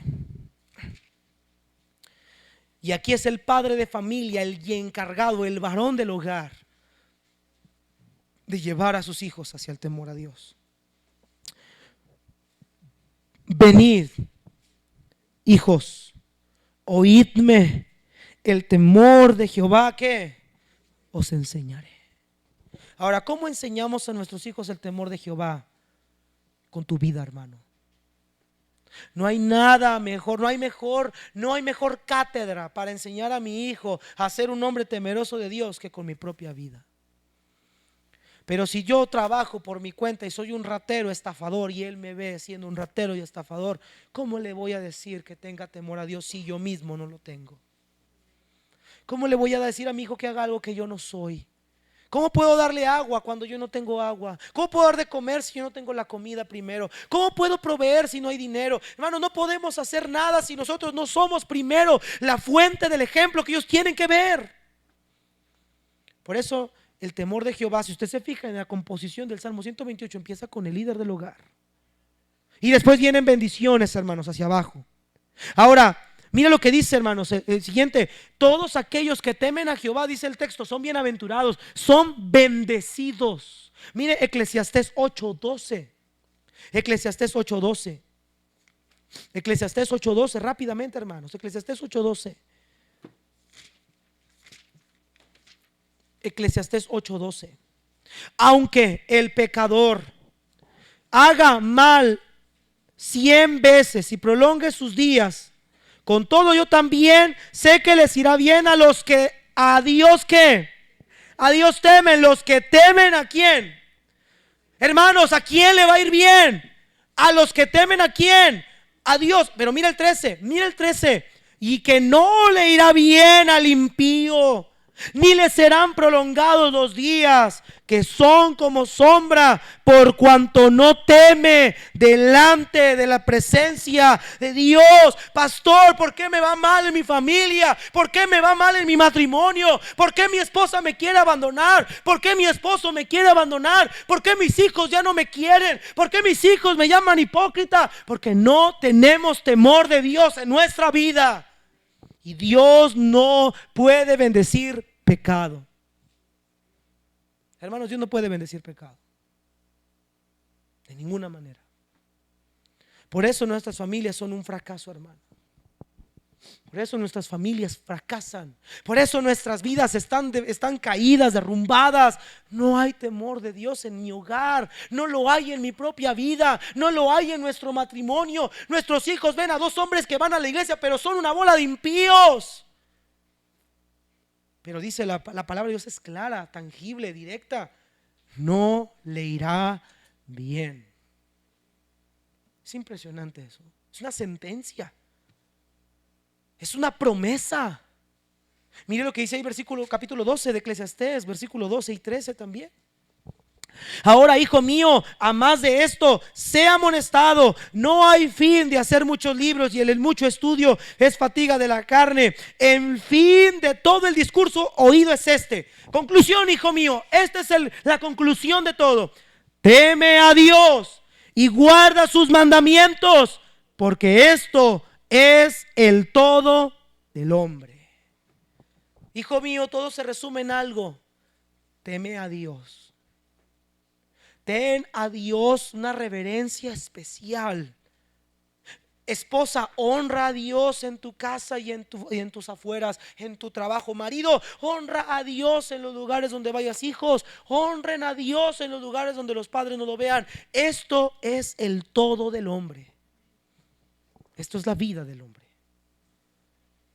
Y aquí es el padre de familia, el encargado, el varón del hogar, de llevar a sus hijos hacia el temor a Dios. Venid, hijos, oídme, el temor de Jehová que os enseñaré. Ahora, ¿cómo enseñamos a nuestros hijos el temor de Jehová? Con tu vida, hermano. No hay nada mejor, no hay mejor cátedra para enseñar a mi hijo a ser un hombre temeroso de Dios que con mi propia vida. Pero si yo trabajo por mi cuenta y soy un ratero estafador y él me ve siendo un ratero y estafador, ¿cómo le voy a decir que tenga temor a Dios si yo mismo no lo tengo? ¿Cómo le voy a decir a mi hijo que haga algo que yo no soy? ¿Cómo puedo darle agua cuando yo no tengo agua? ¿Cómo puedo dar de comer si yo no tengo la comida primero? ¿Cómo puedo proveer si no hay dinero? Hermano, no podemos hacer nada si nosotros no somos primero la fuente del ejemplo que ellos tienen que ver. Por eso el temor de Jehová, si usted se fija en la composición del Salmo 128, empieza con el líder del hogar. Y después vienen bendiciones, hermanos, hacia abajo. Ahora, mira lo que dice, hermanos, el siguiente: todos aquellos que temen a Jehová, dice el texto, son bienaventurados, son bendecidos. Mire Eclesiastés 8:12. Eclesiastés 8:12. Eclesiastés 8:12, rápidamente, hermanos. Eclesiastés 8:12. Eclesiastés 8:12. Aunque el pecador haga mal 100 veces y prolongue sus días, con todo yo también sé que les irá bien a los que a Dios ¿qué? A Dios temen. Los que temen ¿a quién? Hermanos, ¿a quién le va a ir bien? A los que temen ¿a quién? A Dios. Pero mira el 13, mira el 13. Y que no le irá bien al impío, ni le serán prolongados los días, que son como sombra, por cuanto no teme delante de la presencia de Dios. Pastor, ¿por qué me va mal en mi familia? ¿Por qué me va mal en mi matrimonio? ¿Por qué mi esposa me quiere abandonar? ¿Por qué mi esposo me quiere abandonar? ¿Por qué mis hijos ya no me quieren? ¿Por qué mis hijos me llaman hipócrita? Porque no tenemos temor de Dios en nuestra vida. Y Dios no puede bendecir pecado. Hermanos, Dios no puede bendecir pecado de ninguna manera. Por eso nuestras familias son un fracaso, hermano. Por eso nuestras familias fracasan. Por eso nuestras vidas están caídas, derrumbadas. No hay temor de Dios en mi hogar. No lo hay en mi propia vida. No lo hay en nuestro matrimonio. Nuestros hijos ven a dos hombres que van a la iglesia, pero son una bola de impíos. Pero dice la palabra de Dios es clara, tangible, directa: no le irá bien. Es impresionante eso. Es una sentencia. Es una promesa. Mire lo que dice ahí capítulo 12 de Eclesiastés, versículo 12 y 13 también. Ahora, hijo mío, a más de esto, sea amonestado. No hay fin de hacer muchos libros, y el mucho estudio es fatiga de la carne. En fin de todo el discurso oído es este. Conclusión, hijo mío, esta es la conclusión de todo: teme a Dios y guarda sus mandamientos, porque esto es el todo del hombre. Hijo mío, todo se resume en algo: teme a Dios. Ten a Dios una reverencia especial. Esposa, honra a Dios en tu casa y en tus afueras, en tu trabajo. Marido, honra a Dios en los lugares donde vayas. Hijos, honren a Dios en los lugares donde los padres no lo vean. Esto es el todo del hombre. Esto es la vida del hombre.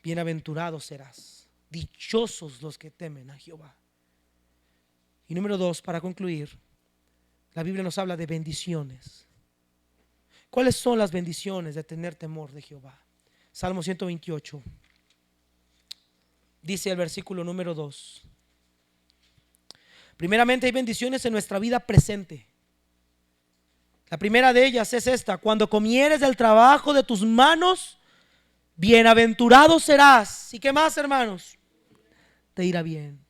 Bienaventurado serás, dichosos los que temen a Jehová. Y número 2, para concluir, la Biblia nos habla de bendiciones. ¿Cuáles son las bendiciones de tener temor de Jehová? Salmo 128. Dice el versículo número 2. Primeramente, hay bendiciones en nuestra vida presente. La primera de ellas es esta: cuando comieres del trabajo de tus manos, bienaventurado serás. ¿Y qué más, hermanos? Te irá bien.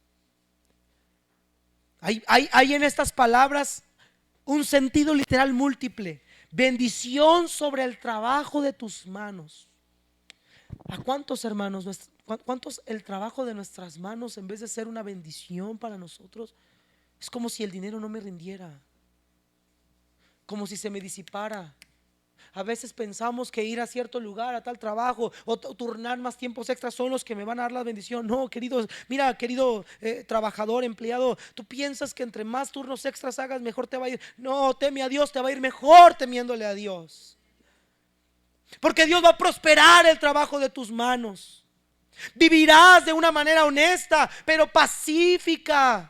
Hay en estas palabras un sentido literal múltiple. Bendición sobre el trabajo de tus manos. ¿A cuántos, hermanos, cuántos el trabajo de nuestras manos, en vez de ser una bendición para nosotros, es como si el dinero no me rindiera, como si se me disipara? A veces pensamos que ir a cierto lugar, a tal trabajo, o turnar más tiempos extras son los que me van a dar la bendición. No, queridos, mira, querido trabajador, empleado, tú piensas que entre más turnos extras hagas, mejor te va a ir. No, teme a Dios, te va a ir mejor temiéndole a Dios, porque Dios va a prosperar el trabajo de tus manos. Vivirás de una manera honesta, pero pacífica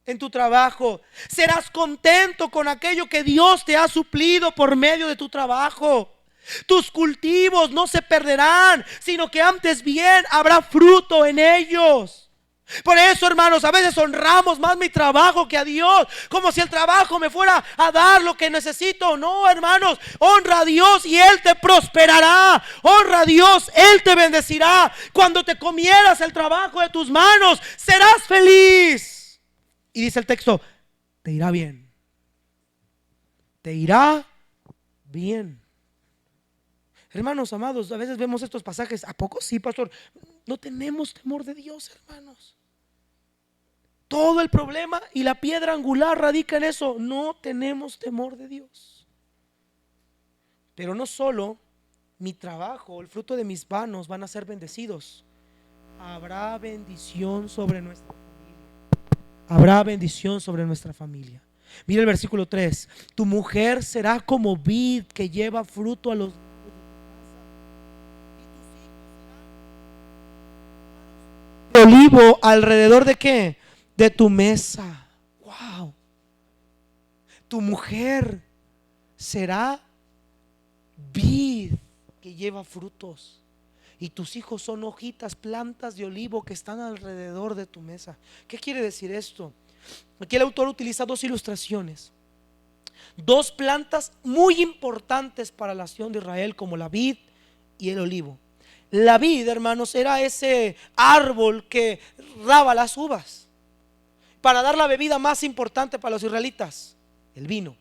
en tu trabajo. Serás contento con aquello que Dios te ha suplido por medio de tu trabajo. Tus cultivos no se perderán, sino que antes bien habrá fruto en ellos. Por eso, hermanos, a veces honramos más mi trabajo que a Dios, como si el trabajo me fuera a dar lo que necesito. No, hermanos, honra a Dios y Él te prosperará. Honra a Dios, Él te bendecirá. Cuando te comieras el trabajo de tus manos, serás feliz. Y dice el texto: te irá bien. Te irá bien. Hermanos amados, a veces vemos estos pasajes. ¿A poco sí, pastor? No tenemos temor de Dios, hermanos. Todo el problema y la piedra angular radica en eso: no tenemos temor de Dios. Pero no solo mi trabajo, el fruto de mis manos van a ser bendecidos. Habrá bendición sobre nuestra familia. Habrá bendición sobre nuestra familia. Mira el versículo 3: tu mujer será como vid que lleva fruto a los olivo alrededor de ¿qué? De tu mesa. Wow. Tu mujer será vid que lleva frutos, y tus hijos son hojitas, plantas de olivo que están alrededor de tu mesa. ¿Qué quiere decir esto? Aquí el autor utiliza dos ilustraciones, dos plantas muy importantes para la nación de Israel, como la vid y el olivo. La vid, hermanos, era ese árbol que daba las uvas para dar la bebida más importante para los israelitas, el vino.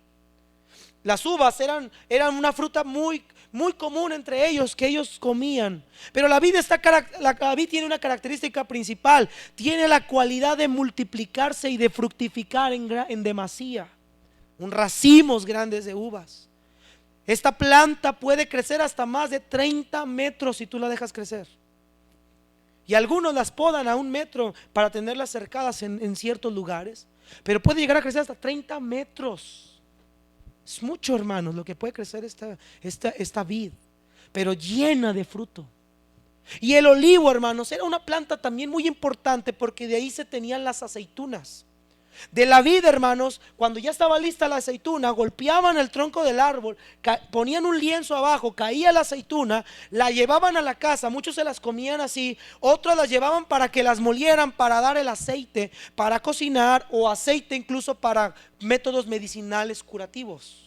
Las uvas eran una fruta muy común entre ellos, que ellos comían. Pero la vid tiene una característica principal: tiene la cualidad de multiplicarse y de fructificar en demasía, racimos grandes de uvas. Esta planta puede crecer hasta más de 30 metros si tú la dejas crecer. Y algunos las podan a 1 metro para tenerlas cercadas en ciertos lugares, pero puede llegar a crecer hasta 30 metros. Es mucho, hermanos, lo que puede crecer esta vid, pero llena de fruto. Y el olivo, hermanos, era una planta también muy importante, porque de ahí se tenían las aceitunas. De la vid, hermanos, cuando ya estaba lista la aceituna, golpeaban el tronco del árbol, ponían un lienzo abajo, caía la aceituna, la llevaban a la casa. Muchos se las comían así, otros las llevaban para que las molieran, para dar el aceite para cocinar, o aceite incluso para métodos medicinales curativos.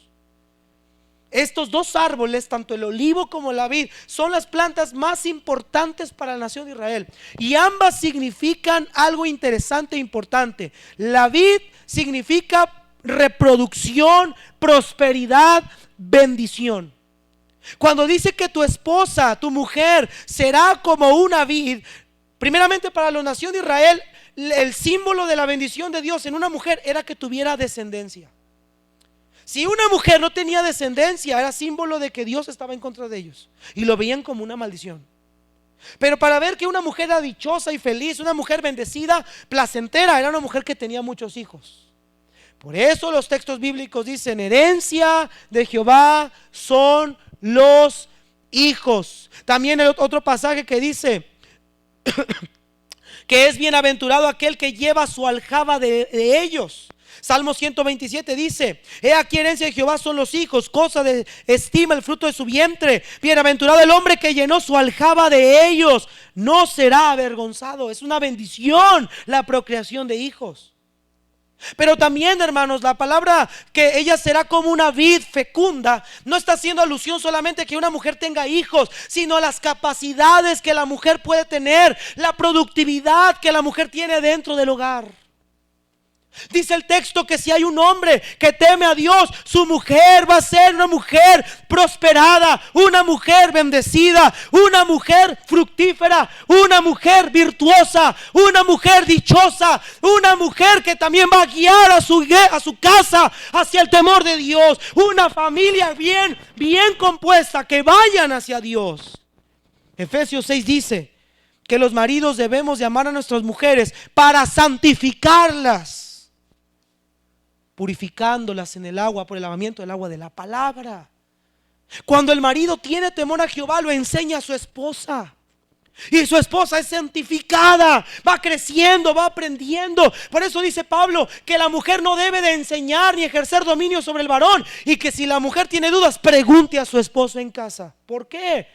Estos dos árboles, tanto el olivo como la vid, son las plantas más importantes para la nación de Israel, y ambas significan algo interesante e importante. La vid significa reproducción, prosperidad, bendición. Cuando dice que tu esposa, tu mujer, será como una vid, primeramente para la nación de Israel, el símbolo de la bendición de Dios en una mujer era que tuviera descendencia. Si una mujer no tenía descendencia, era símbolo de que Dios estaba en contra de ellos, y lo veían como una maldición. Pero para ver que una mujer era dichosa y feliz, una mujer bendecida, placentera, era una mujer que tenía muchos hijos. Por eso los textos bíblicos dicen: herencia de Jehová son los hijos. También el otro pasaje que dice que es bienaventurado aquel que lleva su aljaba de ellos. Salmo 127 dice: he aquí, herencia de Jehová son los hijos, cosa de estima el fruto de su vientre. Bienaventurado el hombre que llenó su aljaba de ellos, no será avergonzado. Es una bendición la procreación de hijos. Pero también, hermanos, la palabra que ella será como una vid fecunda no está haciendo alusión solamente a que una mujer tenga hijos, sino a las capacidades que la mujer puede tener, la productividad que la mujer tiene dentro del hogar. Dice el texto que si hay un hombre que teme a Dios, su mujer va a ser una mujer prosperada, una mujer bendecida, una mujer fructífera, una mujer virtuosa, una mujer dichosa, una mujer que también va a guiar a su casa hacia el temor de Dios, una familia bien compuesta, que vayan hacia Dios. Efesios 6 dice que los maridos debemos de amar a nuestras mujeres para santificarlas, purificándolas en el agua, por el lavamiento del agua de la palabra. Cuando el marido tiene temor a Jehová, lo enseña a su esposa, y su esposa es santificada, va creciendo, va aprendiendo. Por eso dice Pablo que la mujer no debe de enseñar ni ejercer dominio sobre el varón, y que si la mujer tiene dudas, pregunte a su esposo en casa. ¿Por qué?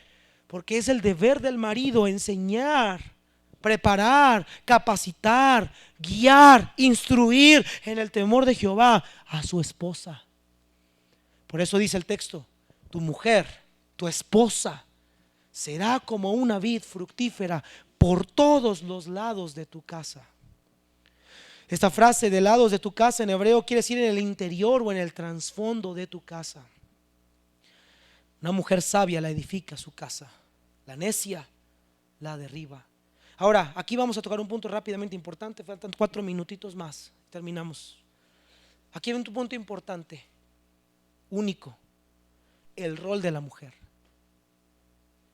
Porque es el deber del marido enseñar, preparar, capacitar, guiar, instruir en el temor de Jehová a su esposa. Por eso dice el texto: tu mujer, tu esposa, será como una vid fructífera por todos los lados de tu casa. Esta frase de lados de tu casa en hebreo quiere decir en el interior o en el trasfondo de tu casa. Una mujer sabia la edifica su casa, la necia la derriba. Ahora, aquí vamos a tocar un punto rápidamente importante. Faltan 4 minutitos más, terminamos. Aquí hay un punto importante, único: el rol de la mujer.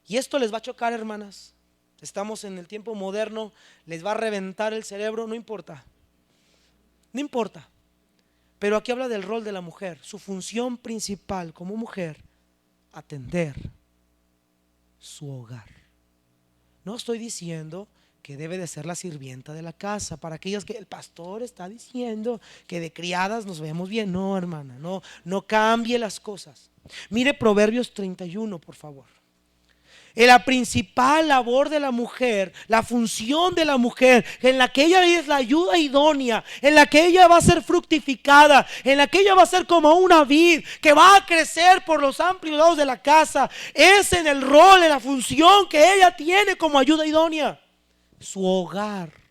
Y esto les va a chocar, hermanas. Estamos en el tiempo moderno, les va a reventar el cerebro, no importa. No importa. Pero aquí habla del rol de la mujer, su función principal como mujer: atender su hogar. No estoy diciendo que debe de ser la sirvienta de la casa, para aquellas que el pastor está diciendo que de criadas nos vemos bien. No, hermana, no cambie las cosas. Mire Proverbios 31, por favor. La principal labor de la mujer, la función de la mujer, en la que ella es la ayuda idónea, en la que ella va a ser fructificada, en la que ella va a ser como una vid que va a crecer por los amplios lados de la casa, es en el rol, en la función que ella tiene como ayuda idónea: su hogar.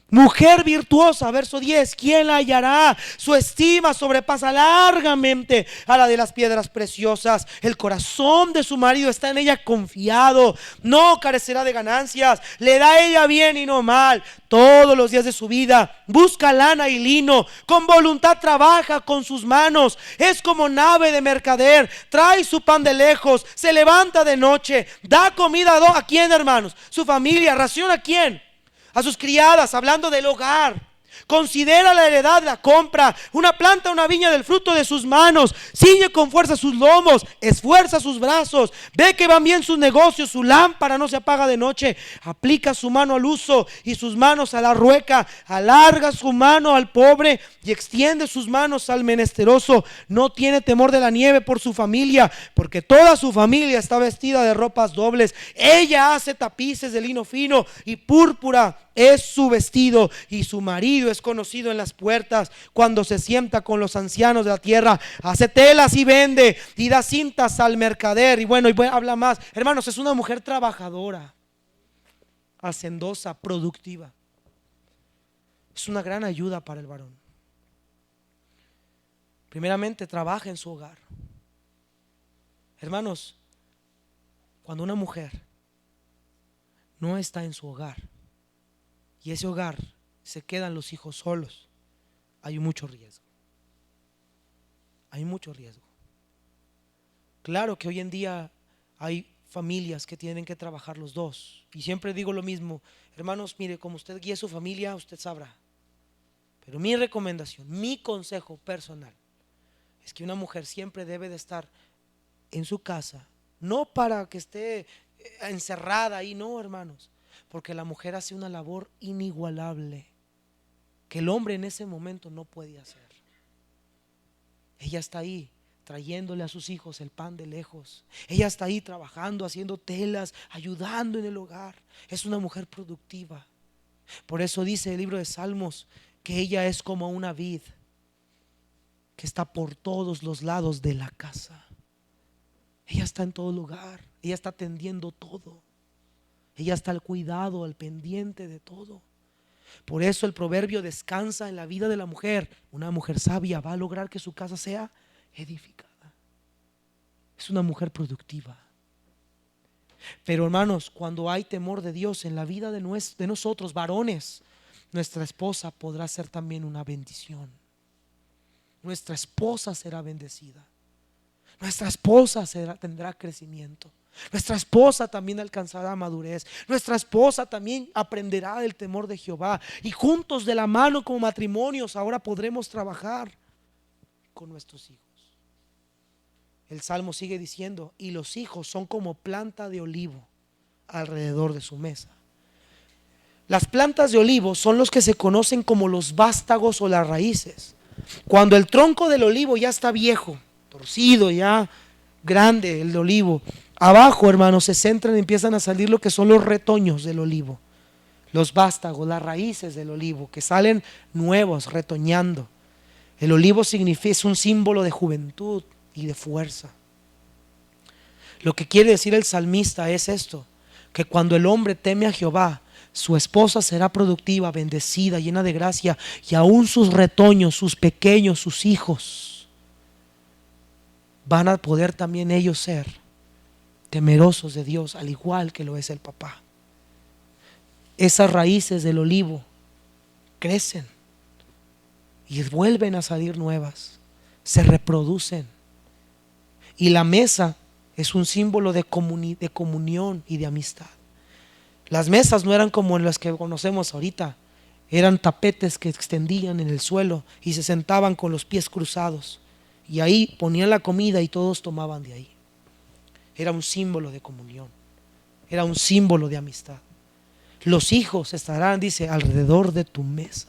Mujer virtuosa, verso 10, ¿quién la hallará? Su estima sobrepasa largamente a la de las piedras preciosas. El corazón de su marido está en ella confiado, no carecerá de ganancias. Le da a ella bien y no mal todos los días de su vida. Busca lana y lino, con voluntad trabaja con sus manos. Es como nave de mercader, trae su pan de lejos, se levanta de noche, da comida ¿a quién, hermanos? Su familia. ¿Ración a quién? A sus criadas, hablando del hogar. Considera la heredad, la compra, una planta, una viña del fruto de sus manos. Ciñe con fuerza sus lomos, esfuerza sus brazos. Ve que van bien sus negocios, su lámpara no se apaga de noche. Aplica su mano al uso y sus manos a la rueca. Alarga su mano al pobre y extiende sus manos al menesteroso. No tiene temor de la nieve por su familia, porque toda su familia está vestida de ropas dobles. Ella hace tapices de lino fino y púrpura es su vestido, y su marido es conocido en las puertas. Cuando se sienta con los ancianos de la tierra, hace telas y vende, y da cintas al mercader. Y bueno, habla más. Hermanos, es una mujer trabajadora, hacendosa, productiva. Es una gran ayuda para el varón. Primeramente, trabaja en su hogar. Hermanos, cuando una mujer no está en su hogar y ese hogar se quedan los hijos solos, hay mucho riesgo. Hay mucho riesgo. Claro que hoy en día hay familias que tienen que trabajar los dos. Y siempre digo lo mismo, hermanos, mire, como usted guíe su familia, usted sabrá. Pero mi recomendación, mi consejo personal, es que una mujer siempre debe de estar en su casa, no para que esté encerrada ahí, no, hermanos, porque la mujer hace una labor inigualable que el hombre en ese momento no puede hacer. Ella está ahí trayéndole a sus hijos el pan de lejos. Ella está ahí trabajando, haciendo telas, ayudando en el hogar. Es una mujer productiva. Por eso dice el libro de Salmos, que ella es como una vid que está por todos los lados de la casa. Ella está en todo lugar, ella está atendiendo todo, ella está al cuidado, al pendiente de todo. Por eso el proverbio descansa en la vida de la mujer. Una mujer sabia va a lograr que su casa sea edificada. Es una mujer productiva. Pero hermanos, cuando hay temor de Dios en la vida de nosotros varones, nuestra esposa podrá ser también una bendición. Nuestra esposa será bendecida. Nuestra esposa tendrá crecimiento. Nuestra esposa también alcanzará madurez. Nuestra esposa también aprenderá el temor de Jehová. Y juntos de la mano como matrimonios ahora podremos trabajar con nuestros hijos. El Salmo sigue diciendo: y los hijos son como planta de olivo alrededor de su mesa. Las plantas de olivo son los que se conocen como los vástagos o las raíces. Cuando el tronco del olivo ya está viejo, torcido, ya grande el olivo, abajo, hermanos, se centran y empiezan a salir lo que son los retoños del olivo, los vástagos, las raíces del olivo, que salen nuevos, retoñando. El olivo es un símbolo de juventud y de fuerza. Lo que quiere decir el salmista es esto: que cuando el hombre teme a Jehová, su esposa será productiva, bendecida, llena de gracia, y aún sus retoños, sus pequeños, sus hijos, van a poder también ellos ser temerosos de Dios, al igual que lo es el papá. Esas raíces del olivo crecen y vuelven a salir nuevas, se reproducen. Y la mesa es un símbolo de comunión y de amistad. Las mesas no eran como las que conocemos ahorita, eran tapetes que extendían en el suelo y se sentaban con los pies cruzados, y ahí ponían la comida y todos tomaban de ahí. Era un símbolo de comunión, era un símbolo de amistad. Los hijos estarán, dice, alrededor de tu mesa.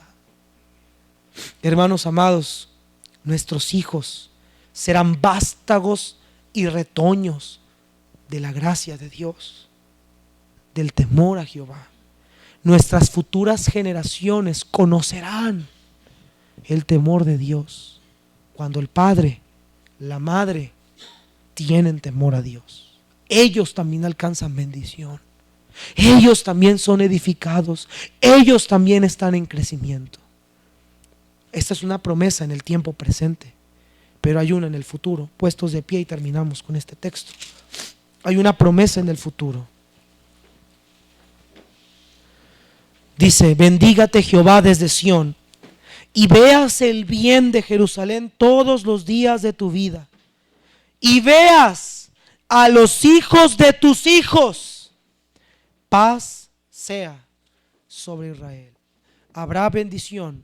Hermanos amados, nuestros hijos serán vástagos y retoños de la gracia de Dios, del temor a Jehová. Nuestras futuras generaciones conocerán el temor de Dios cuando el padre, la madre tienen temor a Dios. Ellos también alcanzan bendición. Ellos también son edificados. Ellos también están en crecimiento. Esta es una promesa en el tiempo presente, pero hay una en el futuro. Puestos de pie y terminamos con este texto. Hay una promesa en el futuro. Dice: bendígate Jehová desde Sión, y veas el bien de Jerusalén todos los días de tu vida, y veas a los hijos de tus hijos. Paz sea sobre Israel. Habrá bendición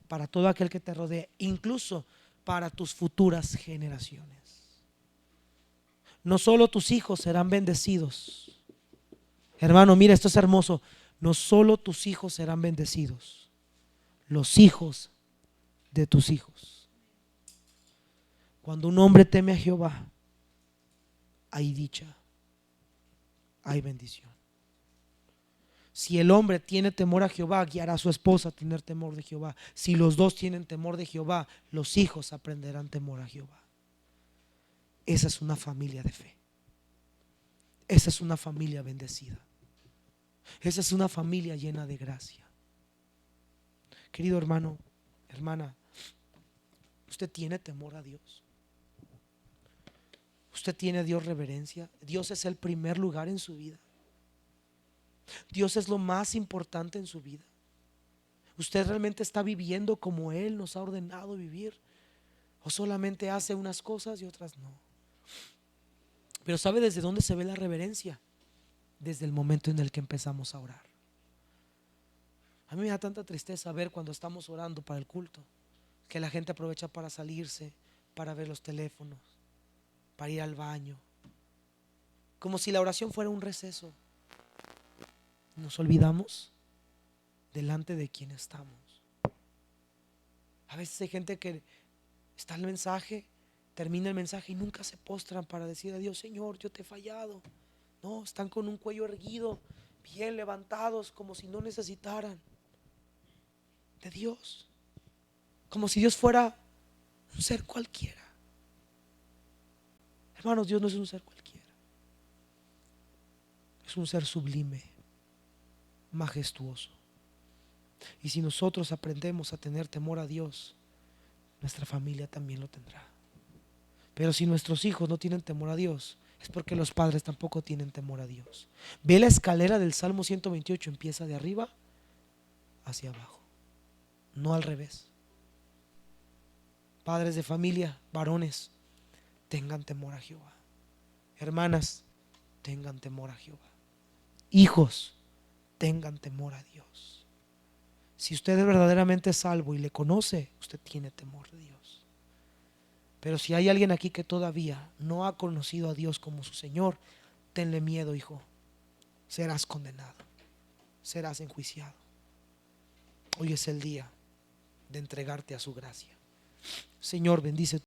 para todo aquel que te rodee, incluso para tus futuras generaciones. No solo tus hijos serán bendecidos. Hermano, mira, esto es hermoso. No solo tus hijos serán bendecidos, los hijos de tus hijos. Cuando un hombre teme a Jehová, hay dicha, hay bendición. Si el hombre tiene temor a Jehová, guiará a su esposa a tener temor de Jehová. Si los dos tienen temor de Jehová, los hijos aprenderán temor a Jehová. Esa es una familia de fe. Esa es una familia bendecida. Esa es una familia llena de gracia. Querido hermano, hermana, ¿usted tiene temor a Dios? ¿Usted tiene a Dios reverencia? Dios es el primer lugar en su vida. Dios es lo más importante en su vida. ¿Usted realmente está viviendo como Él nos ha ordenado vivir? ¿O solamente hace unas cosas y otras no? Pero ¿sabe desde dónde se ve la reverencia? Desde el momento en el que empezamos a orar. A mí me da tanta tristeza ver cuando estamos orando para el culto, que la gente aprovecha para salirse, para ver los teléfonos, para ir al baño, como si la oración fuera un receso. Nos olvidamos delante de quién estamos. A veces hay gente que está en el mensaje, termina el mensaje y nunca se postran para decir a Dios: Señor, yo te he fallado. No, están con un cuello erguido, bien levantados, como si no necesitaran. de Dios, como si Dios fuera un ser cualquiera. Hermanos, Dios no es un ser cualquiera, es un ser sublime, majestuoso. Y si nosotros aprendemos a tener temor a Dios, nuestra familia también lo tendrá. Pero si nuestros hijos no tienen temor a Dios, es porque los padres tampoco tienen temor a Dios. Ve la escalera del Salmo 128, empieza de arriba hacia abajo, no al revés. Padres de familia, varones, tengan temor a Jehová. Hermanas, tengan temor a Jehová. Hijos, tengan temor a Dios. Si usted es verdaderamente salvo y le conoce, usted tiene temor de Dios. Pero si hay alguien aquí que todavía no ha conocido a Dios como su Señor, tenle miedo, hijo. Serás condenado, serás enjuiciado. Hoy es el día de entregarte a su gracia. Señor, bendice